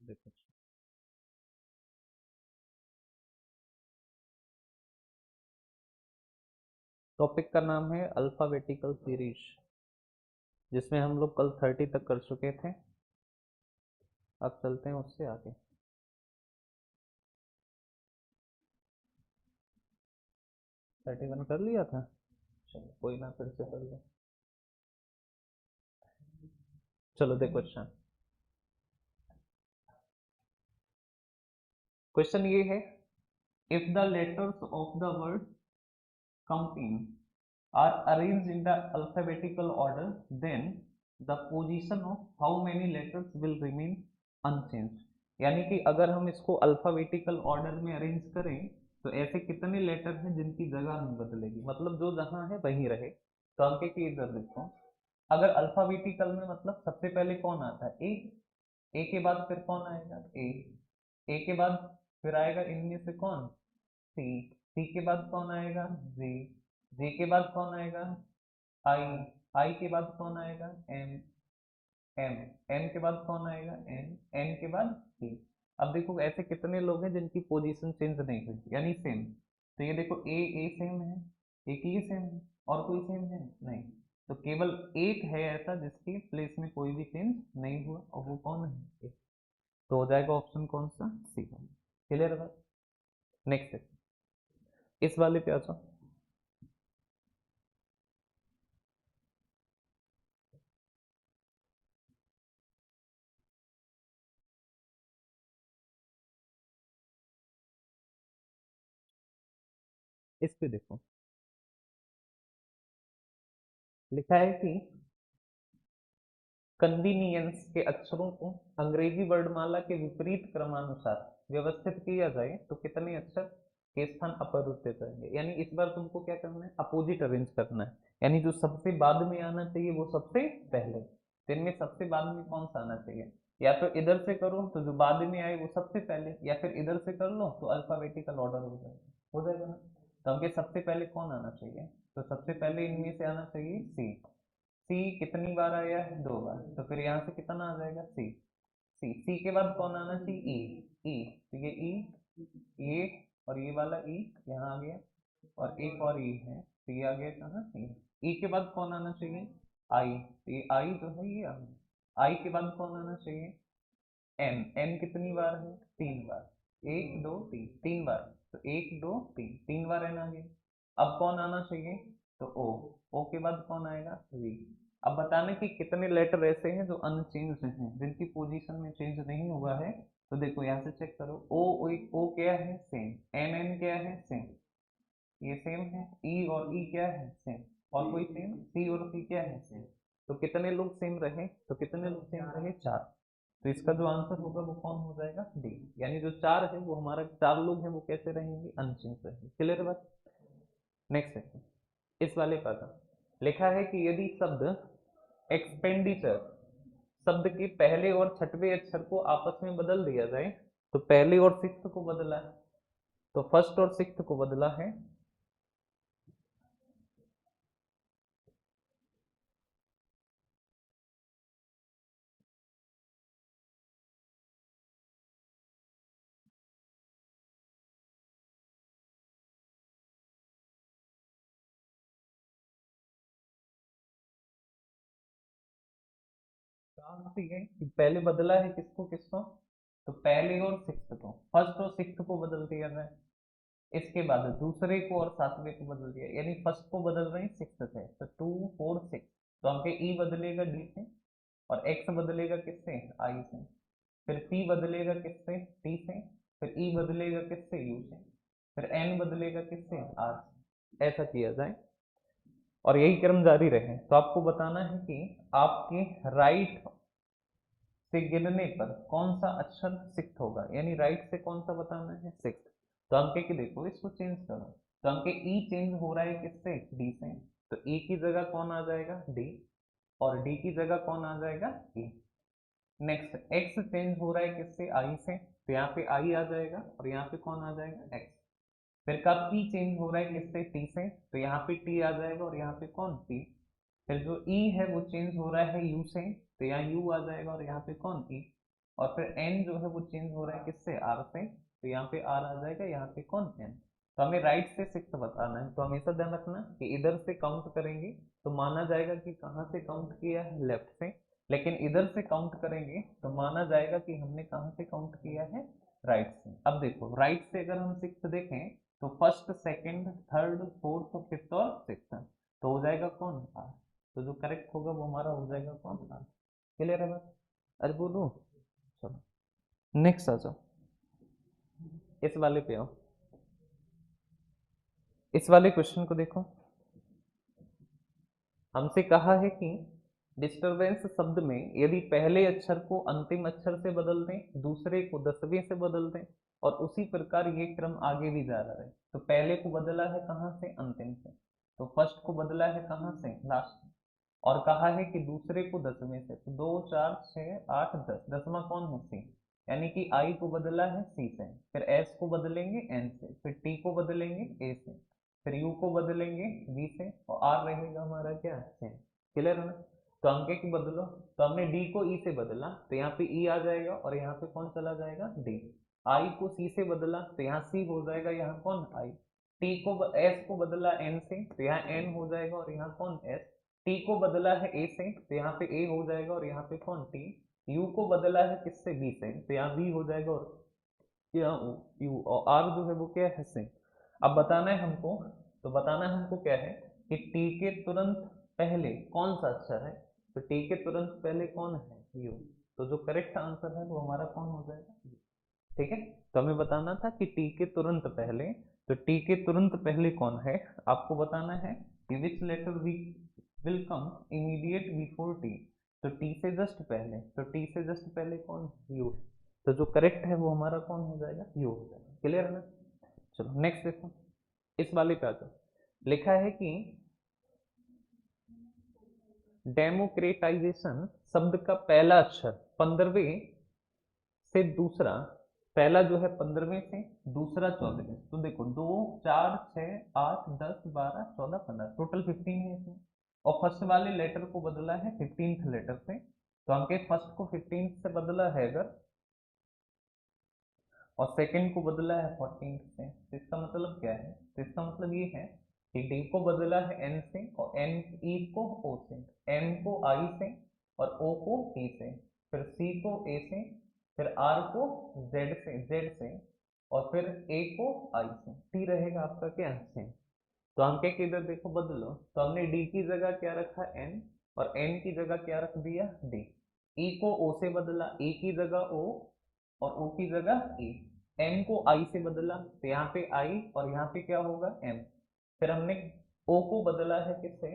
देखो, टॉपिक का नाम है अल्फाबेटिकल सीरीज, जिसमें हम लोग कल 30 तक कर चुके थे। अब चलते हैं उससे आगे। 31 कर लिया था। चलो कोई ना, फिर से कर लो। चलो देखो, अच्छा क्वेश्चन ये है, if the letters of the word company are arranged in the alphabetical order, then the position of how many letters will remain unchanged। यानी कि अगर हम इसको अल्फाबेटिकल ऑर्डर में अरेंज करें तो ऐसे कितने लेटर हैं जिनकी जगह नहीं बदलेगी, मतलब जो जहां है वहीं रहे। तो अंके की इधर देखो, अगर अल्फाबेटिकल में मतलब सबसे पहले कौन आता है? ए के बाद फिर कौन आएगा? ए के बाद फिर आएगा इनमें से कौन? सी। सी के बाद कौन आएगा? जी। जे के बाद कौन आएगा? आई। आई के बाद कौन आएगा? एम। एम। एम के बाद कौन आएगा? एन। एन के बाद सी। अब देखो ऐसे कितने लोग हैं जिनकी पोजीशन चेंज नहीं हुई, यानी सेम। तो ये देखो, ए सेम है, एक ही सेम है, और कोई सेम है नहीं। तो केवल एक है ऐसा जिसकी प्लेस में कोई भी चेंज नहीं हुआ, और वो कौन है? A। तो हो जाएगा ऑप्शन कौन सा? सी। क्लियर है बात? नेक्स्ट है, इस वाले पे आ जाओ। इस पे देखो, लिखा है कि कन्वीनियंस के अक्षरों को अंग्रेजी वर्णमाला के विपरीत क्रमानुसार व्यवस्थित किया जाए तो कितने अक्षर के स्थान अपरिवर्तित रहेंगे। यानी इस बार तुमको क्या करना है? अपोजिट अरेंज करना है। यानी जो सबसे बाद में आना चाहिए वो सबसे पहले। तो इनमें सबसे बाद में कौन सा आना चाहिए? या तो इधर से करो तो जो बाद में आए वो सबसे पहले, या फिर इधर से कर लो तो अल्फाबेटिकल ऑर्डर हो जाएगा ना। तो हमके सबसे पहले कौन आना चाहिए? तो सबसे पहले इनमें से आना चाहिए सी। सी कितनी बार आया है? 2 बार। तो फिर यहाँ से कितना आ जाएगा? सी। सी के बाद कौन आना चाहिए? ई। ई। तो ये ई, ये और ये वाला ई यहाँ आ गया, और एक और ई है तो ये आ गया कहाँ? ई के बाद कौन आना चाहिए? आई। तो ये आई जो है ये आ गया। आई के बाद कौन आना चाहिए? एन। एन कितनी बार है? 3 बार। एक दो तीन, 3 बार। तो एक दो तीन, 3 बार एन आ गया। अब कौन आना चाहिए? तो ओ। ओ के बाद कौन आएगा? वी। अब बताने कि कितने लेटर ऐसे हैं जो अनचेंज हैं, जिनकी पोजीशन में चेंज नहीं हुआ है। तो देखो यहाँ से चेक करो, ओ। ओ क्या है? सेम। एन। एन क्या है? सेम। ये सेम है। ई और ई क्या है? सेम। और कोई सेम? सी और सी क्या है? सेम। तो कितने लोग सेम रहे? तो कितने लोग सेम रहे? 4। तो इसका जो आंसर होगा वो कौन हो जाएगा? डी। यानी जो 4 है वो हमारा 4 लोग हैं वो कैसे रहेंगे? अनचेंज रहेंगे। क्लियर बात? नेक्स्ट है, इस वाले पर लिखा है कि यदि शब्द एक्सपेंडिचर शब्द के पहले और छठवें अक्षर को आपस में बदल दिया जाए, तो पहले और सिक्स्थ को बदला है, तो फर्स्ट और सिक्स्थ को बदला है। तो ये कि पहले बदला है किसको किसको? तो पहले और सिक्स्थ को, फर्स्ट और सिक्स्थ को बदल दिया जाए। इसके बाद दूसरे को और सातवें को बदल दिया, यानी फर्स्ट को बदल रहे हैं सिक्स्थ से, तो 2 4 6। तो हमके ई बदलेगा डी से, और एक्स बदलेगा किससे? आई से। फिर पी बदलेगा किससे? टी से। फिर ई बदलेगा किससे? यू से। फिर एन बदलेगा किससे? आर से। ऐसा किया जाए और यही क्रम जारी रहे। तो आपको बताना है कि आपके राइट से गिनने पर कौन सा अक्षर सिक्स होगा, यानी राइट से कौन सा बताना है? सिक्स। तो अंके की देखो, इसको चेंज करो। तो अंके ई चेंज हो रहा है किससे? डी से। तो ई की जगह कौन आ जाएगा? डी। और डी की जगह कौन आ जाएगा? ई। नेक्स्ट, एक्स चेंज हो रहा है किससे? आई से। तो यहाँ पे आई आ जाएगा, और यहाँ पे कौन आ जाएगा? एक्स। फिर का पी चेंज हो रहा है किससे? टी से। तो यहाँ पे टी आ जाएगा, और यहाँ पे कौन? टी। फिर जो ई है वो चेंज हो रहा है यू से। तो यहाँ यू आ जाएगा, और यहाँ पे कौन? ई। और फिर n जो है वो चेंज हो रहा है किससे, r से, तो यहाँ पे r आ जाएगा, यहाँ पे कौन n। तो हमें राइट से 6 बताना है, तो हमेशा ध्यान रखना कि इधर से काउंट करेंगे तो माना जाएगा कि कहाँ से काउंट किया है, लेफ्ट से, लेकिन इधर से काउंट करेंगे तो माना जाएगा कि हमने कहाँ से काउंट किया है, राइट से। अब देखो राइट से अगर हम 6 देखें तो first, second, third, fourth, fifth और सिक्स्थ, तो हो जाएगा कौन, r। तो जो करेक्ट होगा वो हमारा हो जाएगा कौन, r। क्लियर है बात? अरे बोलो, चलो नेक्स्ट आ जाओ, इस वाले पे आओ। इस वाले क्वेश्चन को देखो, हमसे कहा है कि डिस्टरबेंस शब्द में यदि पहले अक्षर को अंतिम अक्षर से बदल दें, दूसरे को 10वें से बदल दें, और उसी प्रकार ये क्रम आगे भी जा रहा है, तो पहले को बदला है कहाँ से, अंतिम से, तो फर्स्ट को बदला है कहाँ से, लास्ट, और कहा है कि दूसरे को 10वें से, तो 2 4 6 8 10, 10वां कौन है, सी, यानी कि आई को बदला है सी से, फिर एस को बदलेंगे एन से, फिर टी को बदलेंगे ए से, फिर यू को बदलेंगे बी से, और आर रहेगा हमारा क्या, से। क्लियर है ना? तो अंके की बदलो, तो हमने डी को ई से बदला तो यहाँ पे ई आ जाएगा, और यहाँ पे कौन चला जाएगा, डी। आई को सी से बदला तो यहाँ सी हो जाएगा, यहाँ कौन, आई। टी को एस को बदला एन से तो यहाँ एन हो जाएगा, और यहाँ कौन, एस। टी को बदला है ए से तो यहाँ पे ए हो जाएगा, और यहाँ पे कौन, टी। यू को बदला है किससे, बी से, तो यहाँ बी हो जाएगा, और यहाँ यू, और आर जो है वो क्या है, से। अब बताना है हमको, तो बताना है हमको क्या है कि टी के तुरंत पहले कौन सा अक्षर है, तो टी के तुरंत पहले कौन है, यू। तो जो करेक्ट आंसर है वो हमारा कौन हो जाएगा, यू। ठीक है, तो हमें बताना था कि टी के तुरंत पहले, तो टी के तुरंत पहले कौन है, आपको बताना है कि which letter we will come immediate before T, तो टी से जस्ट पहले, तो टी से जस्ट पहले कौन, यू। तो जो करेक्ट है वो हमारा कौन हो जाएगा, यू हो जाएगा। क्लियर है ना? चलो नेक्स्ट देखो, इस वाले पे आ जाओ। लिखा है कि डेमोक्रेटाइजेशन शब्द का पहला अक्षर 15वें से दूसरा, पहला जो है 15वें से, दूसरा 14वें, तो देखो 2 4 6 8 10 12 14 15, टोटल 15 है इसमें, और फर्स्ट वाले लेटर को बदला है 15th लेटर से, तो हम कहे फर्स्ट को 15th से बदला है अगर, और सेकंड को बदला है 14th से, तो इसका मतलब क्या है, तो इसका मतलब ये है कि डी को बदला है एन से, और एन, ई को ओ से, एम को आई से, और ओ को टी से, फिर सी को ए से, फिर आर को जेड से, और फिर ए को आई से, टी रहेगा आपका क्या, से। तो हम क्या, इधर देखो बदलो, तो हमने डी की जगह क्या रखा, एन, और एन की जगह क्या रख दिया, डी। ई को ओ से बदला, ई की जगह ओ, और ओ की जगह ई। एम को आई से बदला तो यहाँ पे आई, और यहाँ पे क्या होगा, एम। फिर हमने ओ को बदला है किससे,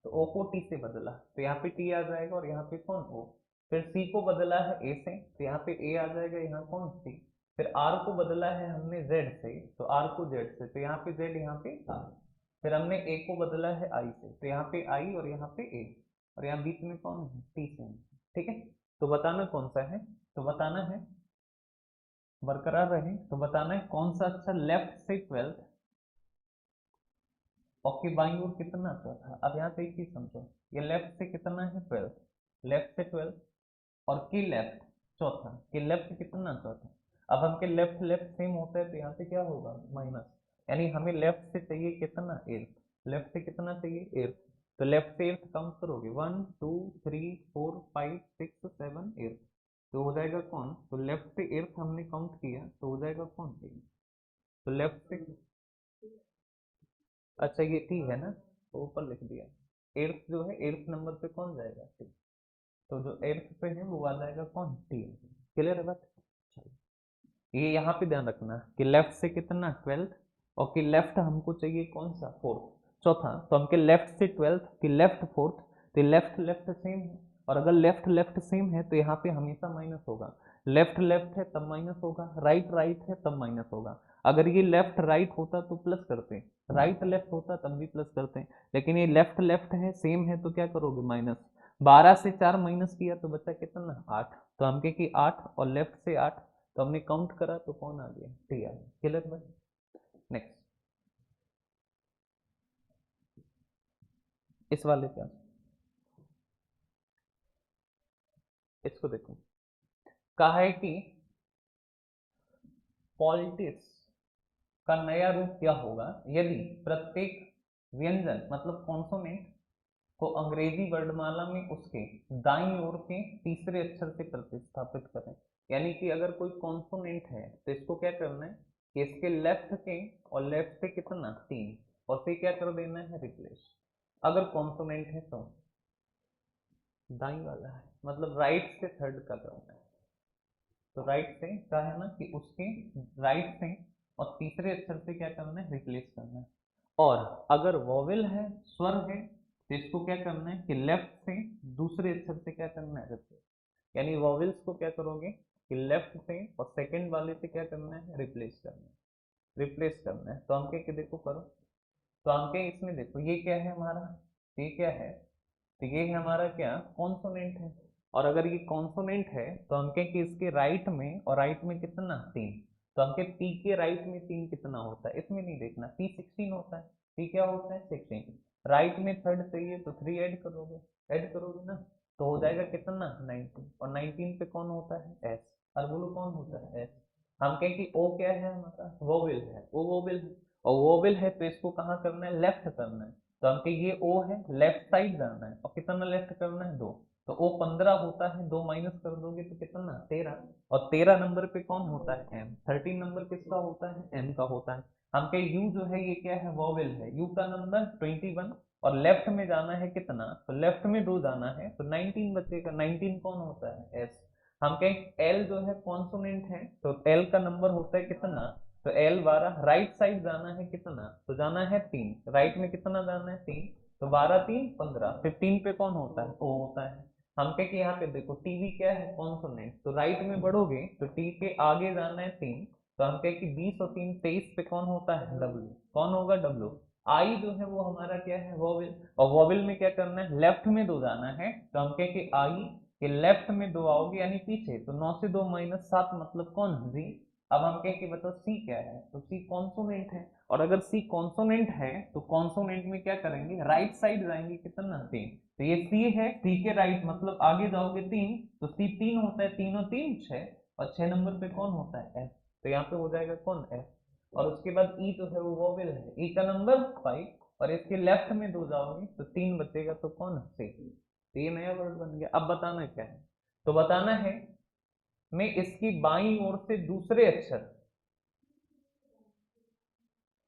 तो ओ को टी से बदला तो यहाँ पे टी आ जाएगा, और यहाँ पे कौन, ओ। फिर सी को बदला है ए से तो यहाँ पे ए आ जाएगा, यहाँ कौन, सी। फिर आर को बदला है हमने जेड से, तो आर को जेड से, तो यहाँ पे जेड, यहाँ पे आर। फिर हमने ए को बदला है आई से, तो यहाँ पे आई, और यहाँ पे ए, और यहाँ बीच में कौन है, टी से। ठीक है, तो बताना कौन सा है, तो बताना है, बरकरार रहे, तो बताना है कौन सा अक्षर लेफ्ट से 12th और के बाईं ओर कितना चौथा। अब यहाँ पे एक चीज समझो, ये लेफ्ट से कितना है, 12th, लेफ्ट से 12th, और की लेफ्ट चौथा, कि लेफ्ट कितना चौथा। अब हमके लेफ्ट लेफ्ट सेम होता है तो यहाँ पे क्या होगा, माइनस, यानी हमें लेफ्ट से चाहिए कितना, एर्थ, लेफ्ट से कितना चाहिए, एर्थ, तो लेफ्ट से एर्थ काउंट करोगे, 1 2 3 4 5 6 7 एर्थ, तो हो जाएगा कौन, तो लेफ्ट से एर्थ हमने काउंट किया तो हो जाएगा कौन, तो लेफ्ट से, अच्छा ये टी है ना, तो ऊपर लिख दिया, एर्थ जो है एर्थ नंबर पे कौन जाएगा, टी, तो जो एर्थ पे है वो आ जाएगा कौन, टी। क्लियर है बात? ये यहाँ पे ध्यान रखना कि लेफ्ट से कितना, 12th, और कि लेफ्ट हमको चाहिए कौन सा, 4th, चौथा, तो हमके लेफ्ट से 12th कि लेफ्ट 4th, तो लेफ्ट लेफ्ट सेम है, और अगर लेफ्ट लेफ्ट सेम है तो यहाँ पे हमेशा माइनस होगा, लेफ्ट लेफ्ट है तब माइनस होगा, राइट राइट है तब माइनस होगा। अगर ये लेफ्ट राइट होता तो प्लस करते, राइट लेफ्ट होता तब भी प्लस करते, लेकिन ये लेफ्ट लेफ्ट है, सेम है, तो क्या करोगे, माइनस। 12 से 4 माइनस किया तो बचा कितना, 8, तो हमके कि 8, और लेफ्ट से 8, तो हमने काउंट करा तो कौन आ गया, टी आ गया। क्लियर भाई? नेक्स्ट, इस वाले पे इसको देखो, कहा है कि पॉलिटिक्स का नया रूप क्या होगा यदि प्रत्येक व्यंजन मतलब कॉन्सोनेंट को अंग्रेजी वर्णमाला में उसके दाईं ओर के तीसरे अक्षर से प्रतिस्थापित करें। यानी कि अगर कोई कॉन्सोनेंट है तो इसको क्या करना है कि इसके लेफ्ट के और लेफ्ट से कितना 3 और फिर क्या कर देना है रिप्लेस। अगर कॉन्सोनेंट है तो दाईं वाला है मतलब राइट से थर्ड का करना है। तो राइट से क्या है ना कि उसके राइट से और तीसरे अक्षर से क्या करना है रिप्लेस करना है। और अगर वॉवेल है स्वर है तो इसको क्या करना है कि लेफ्ट से दूसरे अक्षर से क्या करना है रिप्लेस। यानी वॉवेल्स को क्या करोगे कि लेफ्ट से और सेकंड वाले से क्या करना है रिप्लेस करना है। रिप्लेस करना है तो हम क्या देखो करो। तो हम क्या इसमें देखो ये क्या है हमारा ये क्या है तो ये है हमारा क्या कॉन्सोनेंट है। और अगर ये कॉन्सोनेंट है तो हम कहें कि इसके राइट में और राइट में कितना 3। तो हम कहें पी के राइट में 3 कितना होता है इसमें नहीं देखना पी 16 होता है। पी क्या होता है 16। राइट में थर्ड चाहिए तो 3 ऐड करोगे ना तो हो जाएगा कितना 19 और 19 पे कौन होता है एस। और बोलो कौन होता है एस। हम कहें कि ओ क्या है हमारा वोवेल है ओ वोवेल है और वोवेल है तो इसको कहाँ करना है लेफ्ट करना है। तो हम ये ओ है लेफ्ट साइड जाना है और कितना लेफ्ट करना है 2। तो ओ 15 होता है 2 माइनस कर दोगे तो कितना 13। और 13 नंबर पे कौन होता है एम। 13 नंबर किसका होता है एम का होता है। हम यू जो है ये क्या है वॉवेल है यू का नंबर 21 और लेफ्ट में जाना है कितना तो लेफ्ट में 2 जाना है तो 19 बचेगा 19 कौन होता है एस। हम कहें एल जो है कॉन्सोनेंट है तो एल का नंबर होता है कितना तो एल 12 राइट साइड जाना है कितना तो जाना है 3 राइट में कितना जाना है 3 तो 12 3 15 15 पे कौन होता है ओ होता है। हम कह कि यहाँ पे देखो टीवी क्या है कॉन्सोनेंट तो राइट में बढ़ोगे तो टी के आगे जाना है 3। तो हम कह कि 20 और 3 23 पे कौन होता है डब्ल्यू कौन होगा डब्ल्यू। आई जो है वो हमारा क्या है वोवेल और वोवेल में क्या करना है लेफ्ट में 2 जाना है तो हम कह कि आई के लेफ्ट में 2 आओगे यानी पीछे तो 9 से 2 माइनस 7 मतलब कौन जी। अब हम कहें कि बताओ सी क्या है तो सी कॉन्सोनेंट है और अगर सी कॉन्सोनेंट है तो कॉन्सोनेंट में क्या करेंगे राइट साइड जाएंगे कितना 3। तो ये सी है सी के राइट मतलब आगे जाओगे 3 तो सी 3 होता है 3 और 3 6 और 6 नंबर पे कौन होता है एफ। तो यहाँ पे हो जाएगा कौन एफ। और उसके बाद ई जो है वो वोवेल है ई का नंबर 5 और इसके लेफ्ट में 2 जाओगे तो 3 बचेगा तो कौन सी। तो ये नया वर्ड बन गया। अब बताना क्या है तो बताना है मैं इसकी बाईं ओर से दूसरे अक्षर।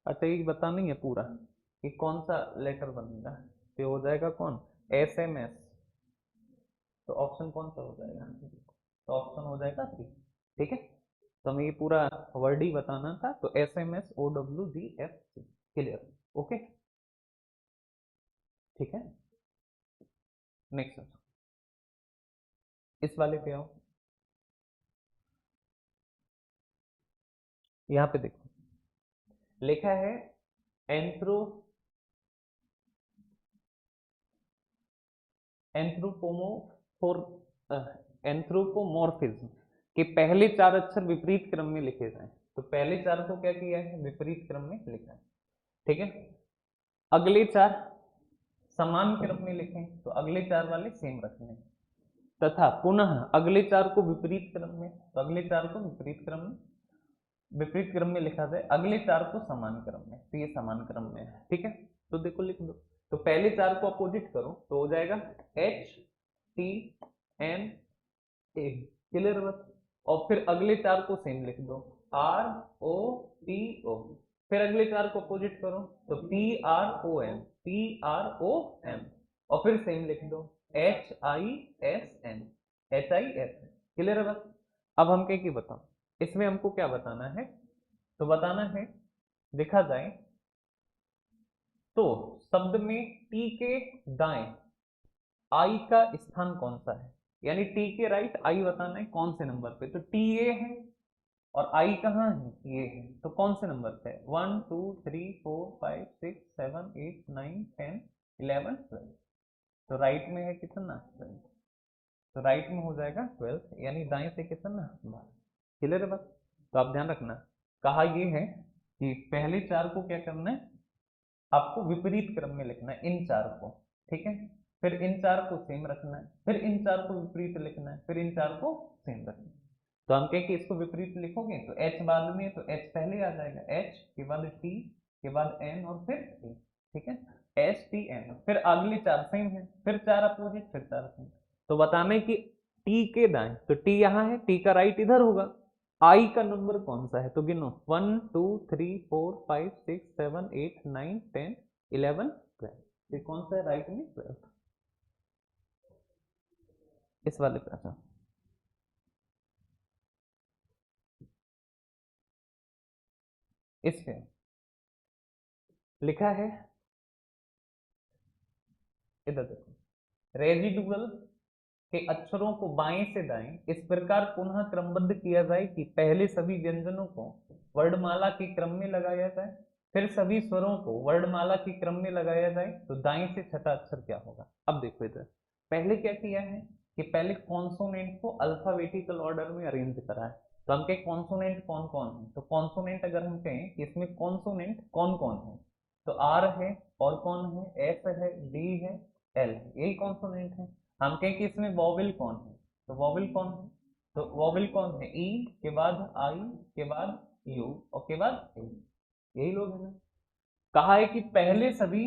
अच्छा ये बताना ही है पूरा कि कौन सा लेटर बनेगा तो हो जाएगा कौन एस एम एस। तो ऑप्शन कौन सा हो जाएगा तो ऑप्शन हो जाएगा सी। ठीक है तो हमें ये पूरा वर्ड ही बताना था तो S M S O W G F C clear. Okay ठीक है नेक्स्ट इस वाले पे आओ। यहाँ पे देखो लिखा है एंथ्रो एंथ्रोपोमोफोर एंथ्रोपोमॉर्फिज्म के पहले 4 अक्षर विपरीत क्रम में लिखे जाएं। तो पहले 4 को क्या किया है विपरीत क्रम में लिखा है। ठीक है अगले 4 समान क्रम में लिखें तो अगले 4 वाले सेम रखने तथा पुनः अगले 4 को विपरीत क्रम में तो अगले 4 को विपरीत क्रम में लिखा जाए अगले 4 को समान क्रम में तो ये समान क्रम में है। ठीक है तो देखो लिख दो तो पहले 4 को अपोजिट करो तो हो जाएगा H T N A clear बस। और फिर अगले 4 को सेम लिख दो आर ओ पी ओ। फिर अगले 4 को अपोजिट करो तो पी आर ओ एम और फिर सेम लिख दो H I S N H I S N clear है बस। अब हम क्या बताओ इसमें हमको क्या बताना है तो बताना है देखा जाए तो शब्द में टी के दाएं आई का स्थान कौन सा है। यानी टी के राइट आई बताना है कौन से नंबर पे तो टी ये है और आई कहाँ है ये है तो कौन से नंबर पे 1 2 3 4 5 6 7 8 9 10 11 12। तो राइट में है कितना 12 तो राइट में हो जाएगा 12 यानी दाएं से कितना 12 क्लियर है बस। तो आप ध्यान रखना कहा ये है कि पहले 4 को क्या करना है आपको विपरीत क्रम में लिखना है इन 4 को। ठीक है फिर इन 4 को सेम रखना है फिर इन 4 को विपरीत लिखना है फिर इन 4 को सेम रखना है। तो हम कहें कि इसको विपरीत लिखोगे तो एच बाद में, तो एच पहले आ जाएगा, एच के बाद टी के बाद एन और फिर टी, ठीक है, एच टी एन, फिर अगले चार सेम है, फिर चार अपोजिट, फिर चार सेम। तो बताना है कि टी के दाएं, तो टी यहाँ है, टी का राइट इधर होगा, आई का नंबर कौन सा है, तो गिनो 1 2 3 4 5 6 7 8 9 10 11 12, ये कौन सा है राइट में, 12, इस वाले पे। अच्छा, इस पे लिखा है, इधर देखो, रेजिडुअल के अक्षरों को बाएं से दाएं इस प्रकार पुनः क्रमबद्ध किया जाए कि पहले सभी व्यंजनों को वर्णमाला के क्रम में लगाया जाए, फिर सभी स्वरों को वर्णमाला के क्रम में लगाया जाए, तो दाएं से छठा अक्षर क्या होगा। अब देखो इधर पहले क्या किया है कि पहले कॉन्सोनेंट को अल्फाबेटिकल ऑर्डर में अरेंज करा है। तो हम कहें कॉन्सोनेंट कौन कौन है, तो कॉन्सोनेंट अगर हम कहें कि इसमें कॉन्सोनेंट कौन कौन है, तो आर है, और कौन है, एस है, डी है, एल है, यही कॉन्सोनेंट है। हम कहें कि इसमें वॉवेल कौन है, तो वॉवेल कौन है, तो वॉवेल कौन है, ई के बाद आई के बाद यू और के बाद ए, यही लोग है ना। कहा है कि पहले सभी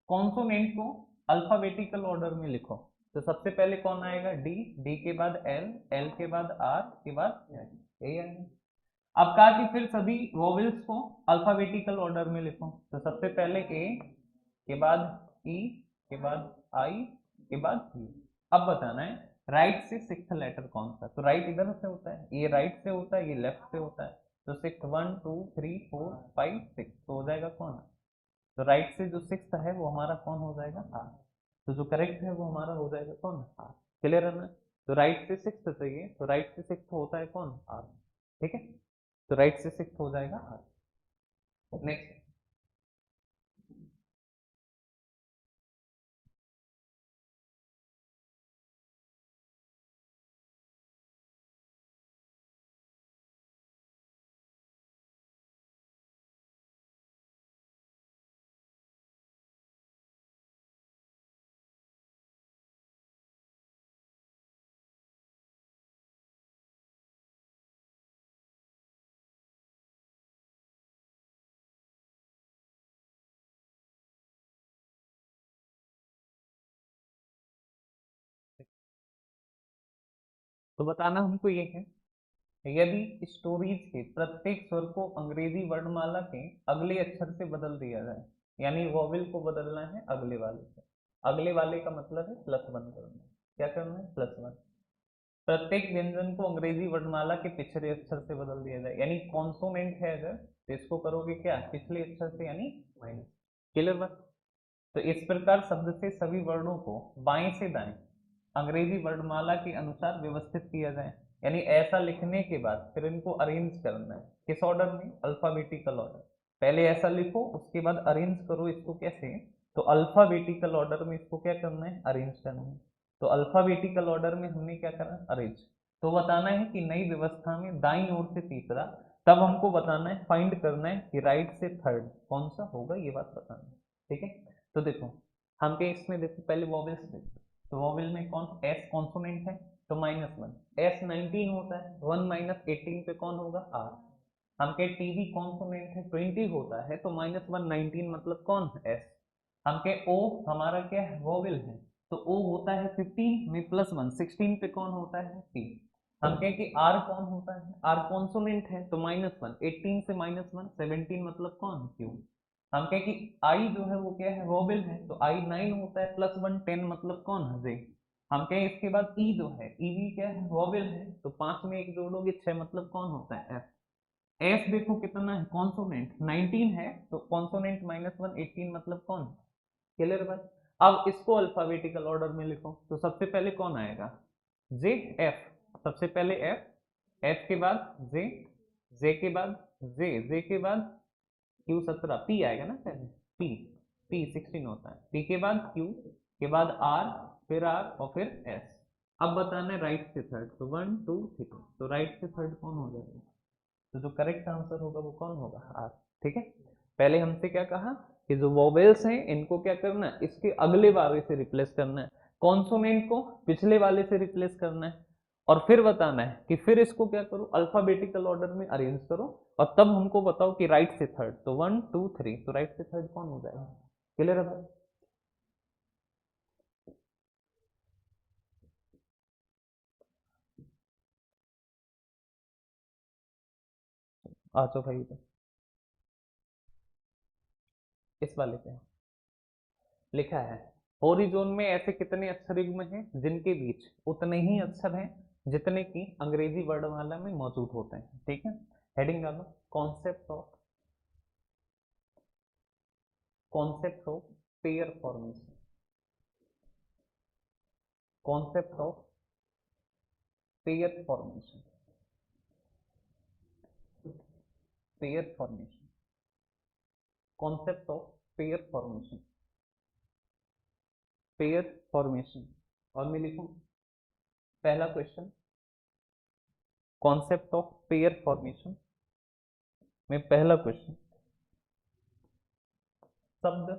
कॉन्सोनेंट को अल्फाबेटिकल ऑर्डर में लिखो, तो सबसे पहले कौन आएगा, डी, डी के बाद एल, एल के बाद आर के बाद एल, यही आएगा। अब कहा कि फिर सभी वॉवेल्स को अल्फाबेटिकल ऑर्डर में लिखो, तो सबसे पहले ए के बाद ई के बाद आई के बाद यू। अब बताना है राइट से सिक्स्थ लेटर कौन सा, तो राइट इधर से होता है, ये राइट से होता है, ये लेफ्ट से होता है, तो सिक्स 1 2 3 4 5 6, तो हो जाएगा कौन, तो राइट से जो सिक्स्थ है वो हमारा कौन हो जाएगा, आर। तो जो करेक्ट है वो हमारा हो जाएगा कौन, आर। क्लियर है ना। तो राइट से सिक्स्थ चाहिए, तो राइट से सिक्स्थ होता है कौन, आर, ठीक है, तो राइट से सिक्स्थ हो जाएगा आर। नेक्स्ट, तो बताना हमको ये है, यदि स्टोरीज के प्रत्येक स्वर को अंग्रेजी वर्णमाला के अगले अक्षर से बदल दिया जाए, यानी वॉवेल को बदलना है अगले वाले से, अगले वाले का मतलब है +1 करना, क्या करना है, +1। प्रत्येक व्यंजन को अंग्रेजी वर्णमाला के पिछले अक्षर से बदल दिया जाए, यानी कॉन्सोनेंट है अगर, तो इसको करोगे क्या, पिछले अक्षर से, यानी माइनस। क्लियर बात। तो इस प्रकार शब्द से सभी वर्णों को बाएं से दाएं अंग्रेजी वर्णमाला के अनुसार व्यवस्थित किया जाए, यानी ऐसा लिखने के बाद फिर इनको अरेंज करना है, किस ऑर्डर में, अल्फाबेटिकल ऑर्डर। पहले ऐसा लिखो, उसके बाद अरेंज करो इसको कैसे, तो अल्फाबेटिकल ऑर्डर में इसको क्या करना है, अरेंज करना है। तो अल्फाबेटिकल ऑर्डर में हमने क्या करना, अरेंज। तो बताना है कि नई व्यवस्था में दाईं ओर से तीसरा, तब हमको बताना है, फाइंड करना है कि राइट से थर्ड कौन सा होगा, ये बात बताना है, ठीक है। तो देखो हम के इसमें देखो पहले वॉवेल्स देखो, तो वॉवेल में कौन, एस कॉन्सोनेंट है, तो -1, एस 19 होता है, 1 - 18 पे कौन होगा, आर। हम के टीवी कॉन्सोनेंट है, 20 होता है, तो -1 19 मतलब कौन, एस। हम के ओ हमारा क्या है, वॉवेल है, तो ओ होता है 15 में +1 16 पे कौन होता है, टी। हम कहें कि आर कौन होता है, आर कॉन्सोनेंट है, तो -1 18 से -1 17 मतलब कौन, क्यू। हम कहें कि आई जो है वो क्या है, वॉवेल है, तो आई 9 होता है, +1 10 मतलब कौन है, जे। हम कहें इसके बाद ई जो है, ई भी क्या है, वॉवेल है, तो 5 में 1 जोड़ोगे 6 मतलब कौन होता है, एफ। एफ देखो कितना है, कॉन्सोनेंट 19 है, तो कॉन्सोनेंट -1 18 मतलब कौन, क्लियर बात। अब इसको अल्फाबेटिकल ऑर्डर में लिखो, तो सबसे पहले कौन आएगा, जे, एफ, सबसे पहले एफ, एफ के बाद जे, जे के बाद जे, जे के बाद क्यू 17, पी आएगा ना पहले, पी, पी 16 होता है, पी के बाद क्यू के बाद आर, फिर आर और फिर एस। अब बताना है राइट से थर्ड, तो 1 2 3, तो राइट से थर्ड कौन हो जाएगा, तो जो करेक्ट आंसर होगा वो कौन होगा, आर, ठीक है। पहले हमसे क्या कहा कि जो वोवेल्स हैं इनको क्या करना है, इसके अगले वाले से रिप्लेस करना है, कॉन्सोनेंट को पिछले वाले से रिप्लेस करना है, और फिर बताना है कि फिर इसको क्या करो, अल्फाबेटिकल ऑर्डर में अरेंज करो और तब हमको बताओ कि राइट से थर्ड, तो 1 2 3, तो राइट से थर्ड कौन हो जाएगा? क्लियर है भाई? आ जाओ भाई इधर। इस वाले पे लिखा है, होरिजोन में ऐसे कितने अक्षर युग्म हैं जिनके बीच उतने ही अक्षर हैं जितने की अंग्रेजी वर्णमाला में मौजूद होते हैं। ठीक है, हेडिंग डालो, concept of pair formation, concept of pair formation, pair formation, concept of pair formation, pair formation. और मैं लिखूं पहला question, concept of pair formation में पहला क्वेश्चन, शब्द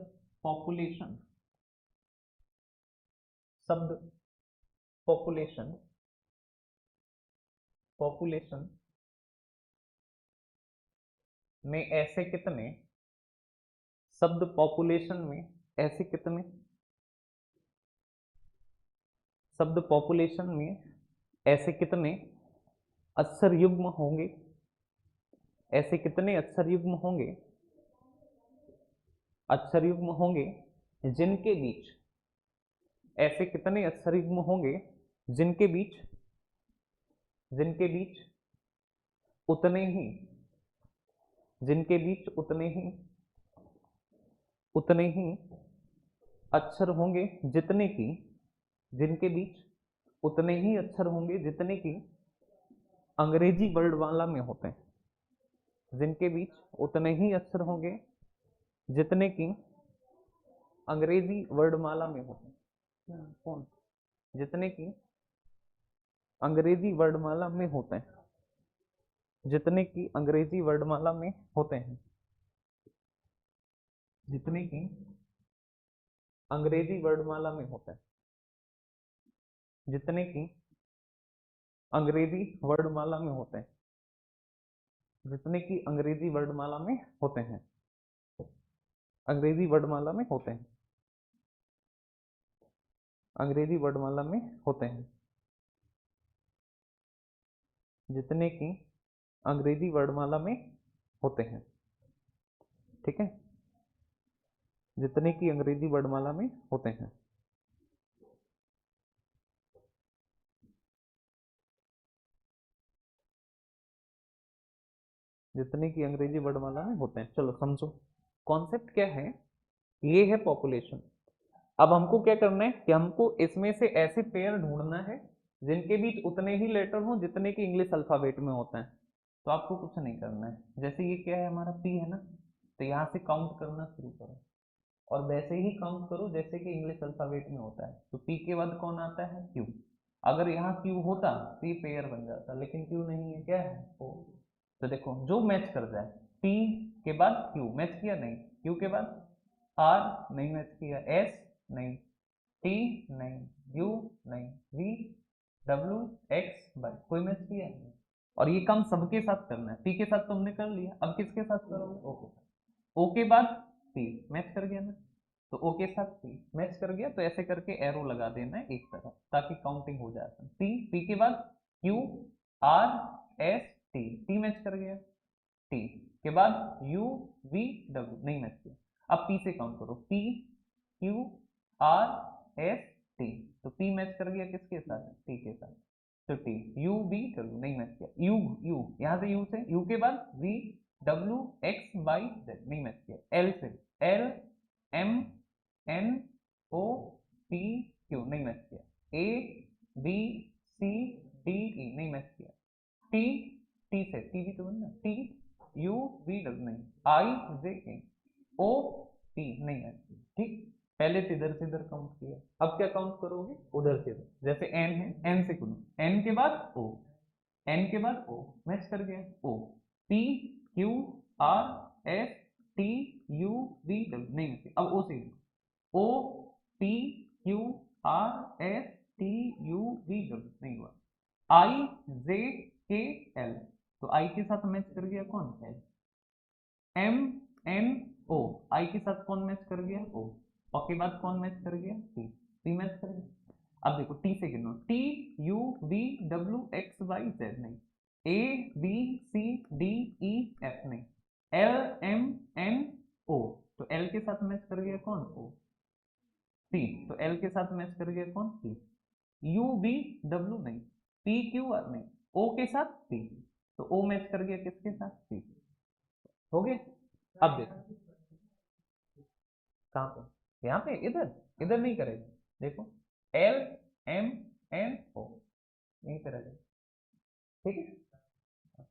पॉपुलेशन, शब्द पॉपुलेशन, पॉपुलेशन में ऐसे कितने, शब्द पॉपुलेशन में ऐसे कितने, शब्द पॉपुलेशन में ऐसे कितने अक्षर युग्म होंगे, ऐसे कितने अक्षर युग्म होंगे, अक्षर युग्म होंगे जिनके बीच, ऐसे कितने अक्षर युग्म होंगे जिनके बीच, जिनके बीच उतने ही, जिनके बीच उतने ही, उतने ही अक्षर होंगे जितने की, जिनके बीच उतने ही अक्षर होंगे जितने की अंग्रेजी वर्णमाला में होते हैं, जिनके बीच उतने ही अक्षर होंगे जितने की अंग्रेजी वर्णमाला में होते हैं, कौन, जितने की अंग्रेजी वर्णमाला में होते हैं, जितने की अंग्रेजी वर्णमाला में होते हैं, जितने की अंग्रेजी वर्णमाला में होते हैं, जितने की अंग्रेजी वर्णमाला में होते हैं, जितने की अंग्रेजी वर्णमाला में होते हैं, अंग्रेजी वर्णमाला में होते हैं, अंग्रेजी वर्णमाला में होते हैं, जितने की अंग्रेजी वर्णमाला में होते हैं। ठीक है, जितने की अंग्रेजी वर्णमाला में होते हैं, जितने की अंग्रेजी वर्णमाला में होते हैं। चलो समझो कॉन्सेप्ट क्या है, ये है पॉपुलेशन। अब हमको क्या करना है कि हमको इसमें से ऐसे पेयर ढूंढना है जिनके बीच उतने ही लेटर हों जितने की इंग्लिश अल्फाबेट में होते हैं। तो आपको कुछ नहीं करना है, जैसे ये क्या है हमारा पी है ना, तो यहाँ से काउंट करना शुरू करो और वैसे ही काउंट करो जैसे कि इंग्लिश अल्फाबेट में होता है। तो पी के बाद कौन आता है, क्यू। अगर यहाँ क्यू होता तो ये पेयर बन जाता, लेकिन क्यू नहीं है, क्या है, ओ। तो देखो जो मैच कर जाए, पी के बाद क्यू मैच किया नहीं, क्यू के बाद आर नहीं मैच किया, एस नहीं, टी नहीं, यू नहीं, वी डब्ल्यू एक्स वाई कोई मैच किया नहीं। और ये काम सबके साथ करना है, पी के साथ तो हमने कर लिया, अब किसके साथ करोगे, ओके। ओ के बाद पी मैच कर गया ना, तो ओ के साथ पी मैच कर गया, तो ऐसे करके एरो लगा देना है एक तरफ ताकि काउंटिंग हो जाए। पी, पी के बाद Q R S T, T match कर गया, टी के बाद यू वी डब्ल्यू नहीं मैच किया। अब पी से काउंट करो, P Q R S T, तो पी मैच कर गया किसके साथ, टी के साथ, तो टी यू वी डब्ल्यू नहीं मैच किया, यू यू यहाँ से यू से, यू के बाद V W X Y Z नहीं मैच किया, एल से L M N O P Q नहीं मैच किया, ए बी सी डी ई नहीं मैच किया, टी टी से टी भी तो बनना, टी यू वी डब्ल्यू नहीं, आई जे ए ओ टी नहीं मैच किया। ठीक, पहले से इधर काउंट किया, अब क्या काउंट करोगे, उधर से इधर, जैसे एन है एन से गुनो, एन के बाद ओ, एन के बाद ओ मैच कर गया, O P Q R S T U V W नहीं मैच, अब ओ से O P Q R S T U V W नहीं हुआ, आई जे के एल, तो आई के साथ मैच कर गया कौन, एल। एम एन ओ, आई के साथ कौन मैच कर गया, ओ। और के बाद कौन मैच कर गया, टी, टी मैच कर गया। अब देखो टी से गिनो, T U V W X Y Z नहीं, A B C D E F नहीं, एल एम एन ओ, तो एल के साथ मैच कर गया कौन, ओ। टी, तो एल के साथ मैच कर गया कौन, टी। यू बी डब्ल्यू नहीं, पी क्यू आर नहीं, ओ के साथ टी, तो ओ मैच कर गया किसके साथ, टी। हो गया। अब देखो कहाँ पे, यहाँ पे, इधर, इधर नहीं करेगा, देखो एल एम एन ओ, यहीं पे रहेगा, ठीक है।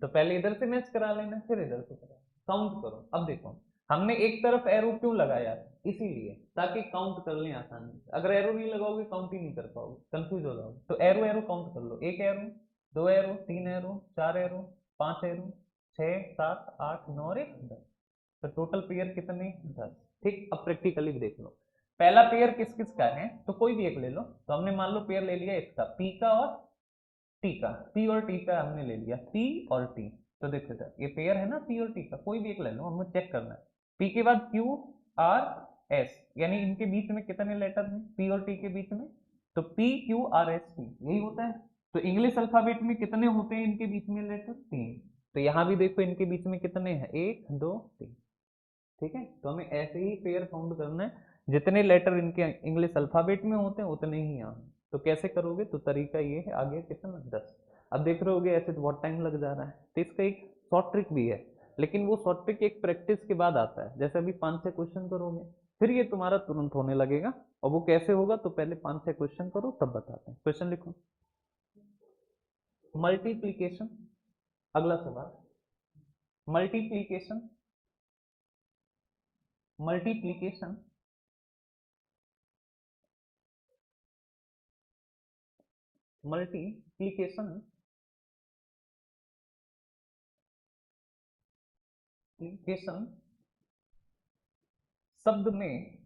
तो पहले इधर से मैच करा लेना, फिर इधर से करा, काउंट करो। अब देखो हमने एक तरफ एरो क्यों लगाया, इसीलिए ताकि काउंट कर लें आसानी से। अगर एरो नहीं लगाओगे काउंट ही नहीं कर पाओगे, कंफ्यूज हो जाओगे। तो एरो एरो काउंट कर लो, एक एरो, दो एरो, तीन एरो, चार एरो, पांच एरो, छह सात आठ नौ और एक 10, तो टोटल पेयर कितने, 10। ठीक, अब प्रैक्टिकली भी देख लो। पहला पेयर किस किस का है, तो कोई भी एक ले लो। तो हमने मान लो पेयर ले लिया इसका, पी का और टी का, पी और टी का हमने ले लिया, पी और टी। तो देखो सर ये पेयर है ना, पी और टी का, कोई भी एक ले लो, हमें चेक करना है। पी के बाद क्यू आर एस, यानी इनके बीच में कितने लेटर हैं, पी और टी के बीच में, तो P Q R S T, यही होता है। तो इंग्लिश अल्फाबेट में कितने होते हैं इनके बीच में लेटर, तीन। तो यहाँ भी देखो इनके बीच में कितने हैं, एक दो तीन, ठीक है। तो हमें ऐसे ही पेयर काउंट करना है, जितने लेटर इनके इंग्लिश अल्फाबेट में होते हैं उतने ही यहाँ। तो कैसे करोगे, तो तरीका ये है, आगे कितना, 10। अब देख रहे होगे ऐसे तो बहुत टाइम लग जा रहा है, तो इसका एक शॉर्ट ट्रिक भी है, लेकिन वो शॉर्ट ट्रिक एक प्रैक्टिस के बाद आता है। जैसे अभी 5-6 क्वेश्चन करोगे, फिर ये तुम्हारा तुरंत होने लगेगा। और वो कैसे होगा, तो पहले 5-6 क्वेश्चन करो तब बताते हैं। क्वेश्चन लिखो, मल्टीप्लीकेशन, अगला सवाल, मल्टीप्लीकेशन, मल्टीप्लीकेशन, मल्टीप्लीकेशन, मल्टीप्लीकेशन शब्द में,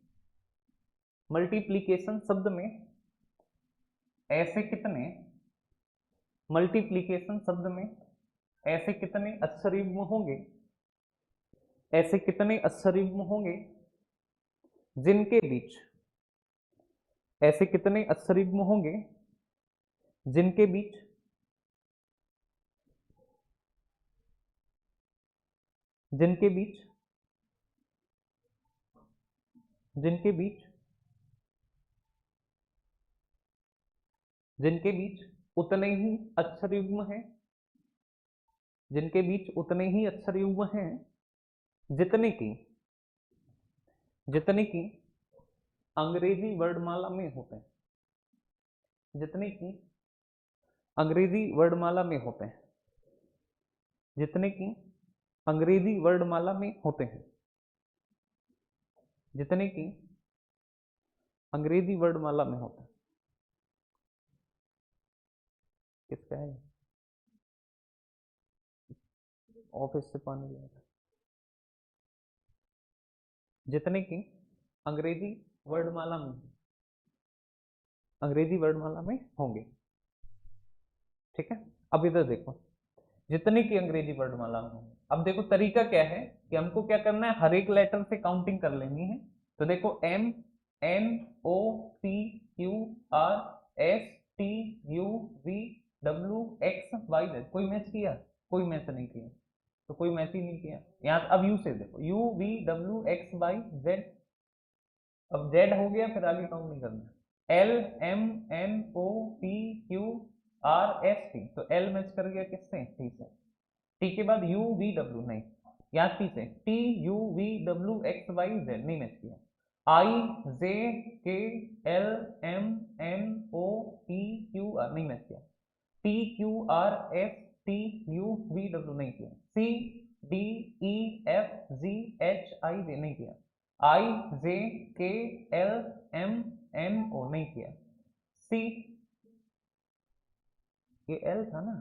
मल्टीप्लीकेशन शब्द में ऐसे कितने, मल्टीप्लीकेशन शब्द में ऐसे कितने अक्षर युग्म होंगे, ऐसे कितने अक्षर युग्म होंगे जिनके बीच, ऐसे कितने अक्षर युग्म होंगे जिनके बीच, जिनके बीच, जिनके बीच, जिनके बीच उतने ही अक्षर युग्म हैं, जिनके बीच उतने ही अक्षर युग्म हैं जितने की, जितने की अंग्रेजी वर्णमाला में होते हैं, जितने की अंग्रेजी वर्णमाला में होते हैं, जितने की अंग्रेजी वर्णमाला में होते हैं, जितने की अंग्रेजी वर्णमाला में होते हैं। किसका है, ऑफिस से पानी लिया था। जितने की अंग्रेजी वर्णमाला में, अंग्रेजी वर्णमाला में होंगे, ठीक है। अब इधर देखो, जितने की अंग्रेजी वर्णमाला में होंगे। अब देखो तरीका क्या है, कि हमको क्या करना है, हर एक लेटर से काउंटिंग कर लेनी है। तो देखो M N O P Q R S T U V W X Y Z, कोई मैच किया, कोई मैच नहीं किया, तो कोई मैच ही नहीं किया। यहाँ अब यू से देखो, U V W X Y Z, अब जेड हो गया, फिर आगे काउंट नहीं करना। L M N O P Q R S T, तो एल मैच कर गया किससे, टी से। टी के बाद यू वी डब्ल्यू नहीं, यहाँ टी से, T U V W X Y Z नहीं मैच किया। I J K L M N O P Q R नहीं मैच किया। P Q R S T U V W नहीं किया। C D E F G H I J नहीं किया। I J K L M N ओ नहीं किया। सी, ये L था ना,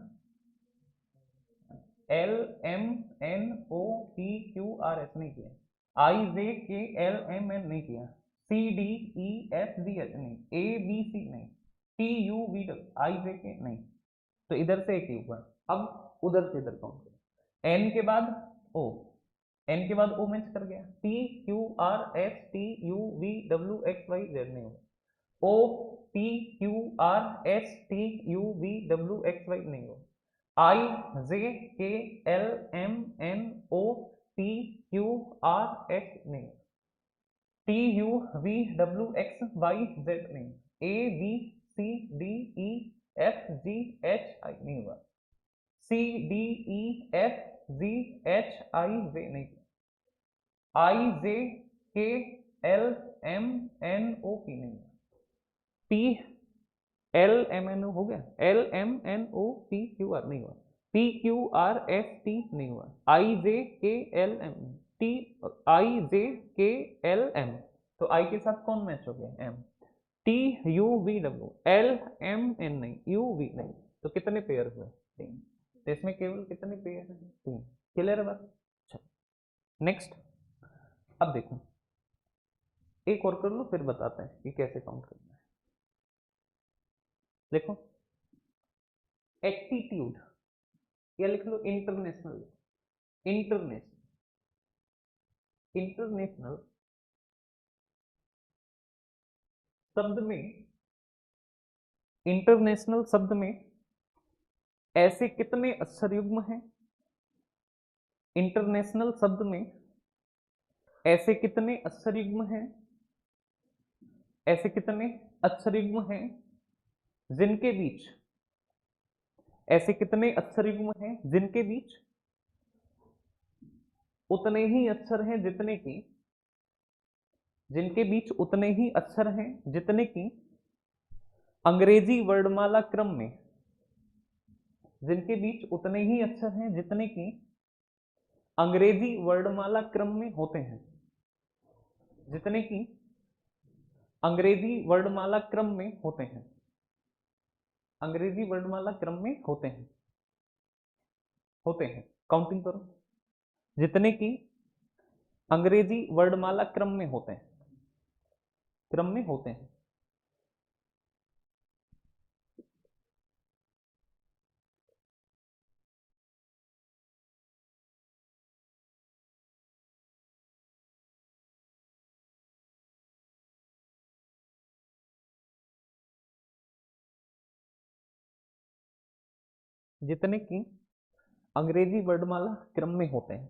L M N O P Q R S नहीं किया। I J K L M N नहीं किया। C D E F G H नहीं, ए बी सी नहीं, T U V I J K नहीं, तो इधर से एक ही हुआ। अब उधर से इधर काउंट करो। एन के बाद ओ, एन के बाद ओ मैच कर गया। T Q R S T U V W X Y Z नहीं होगा। O T Q R S T U V W X Y नहीं होगा। I J K L M N O P Q R S नहीं, T U V W X Y Z नहीं, A B C D E F G H I नहीं हुआ, C D E F G H I J नहीं, आई J K L M N O P नहीं, P L M N O हो गया, L M N O P Q R नहीं हुआ, P Q R S T नहीं हुआ, I J K L M T, I J K L M, तो आई के साथ कौन मैच हो गया, M, T U V W, L M N नहीं, यू वी नहीं, तो कितने पेयर हुए, तीन। तो इसमें केवल कितने पेयर हैं, तीन। क्लियर है बात। चलो नेक्स्ट, अब देखो एक और कर लो फिर बताते हैं कि कैसे काउंट करना है। देखो एटीट्यूड, या लिख लो इंटरनेशनल, इंटरनेशनल, इंटरनेशनल शब्द में, इंटरनेशनल शब्द में ऐसे कितने अक्षर युग्म हैं, इंटरनेशनल शब्द में ऐसे कितने अक्षर युग्म हैं, ऐसे कितने अक्षर युग्म हैं जिनके बीच, ऐसे कितने अक्षर युग्म हैं जिनके बीच उतने ही अक्षर हैं जितने की, जिनके बीच उतने ही अक्षर हैं जितने की अंग्रेजी वर्णमाला क्रम में, जिनके बीच उतने ही अक्षर हैं जितने की अंग्रेजी वर्णमाला क्रम में होते हैं, जितने की अंग्रेजी वर्णमाला क्रम में होते हैं, अंग्रेजी वर्णमाला क्रम में होते हैं, होते हैं, काउंटिंग करो, जितने की अंग्रेजी वर्णमाला क्रम में होते हैं, क्रम में होते हैं, जितने की अंग्रेजी वर्णमाला क्रम में होते हैं,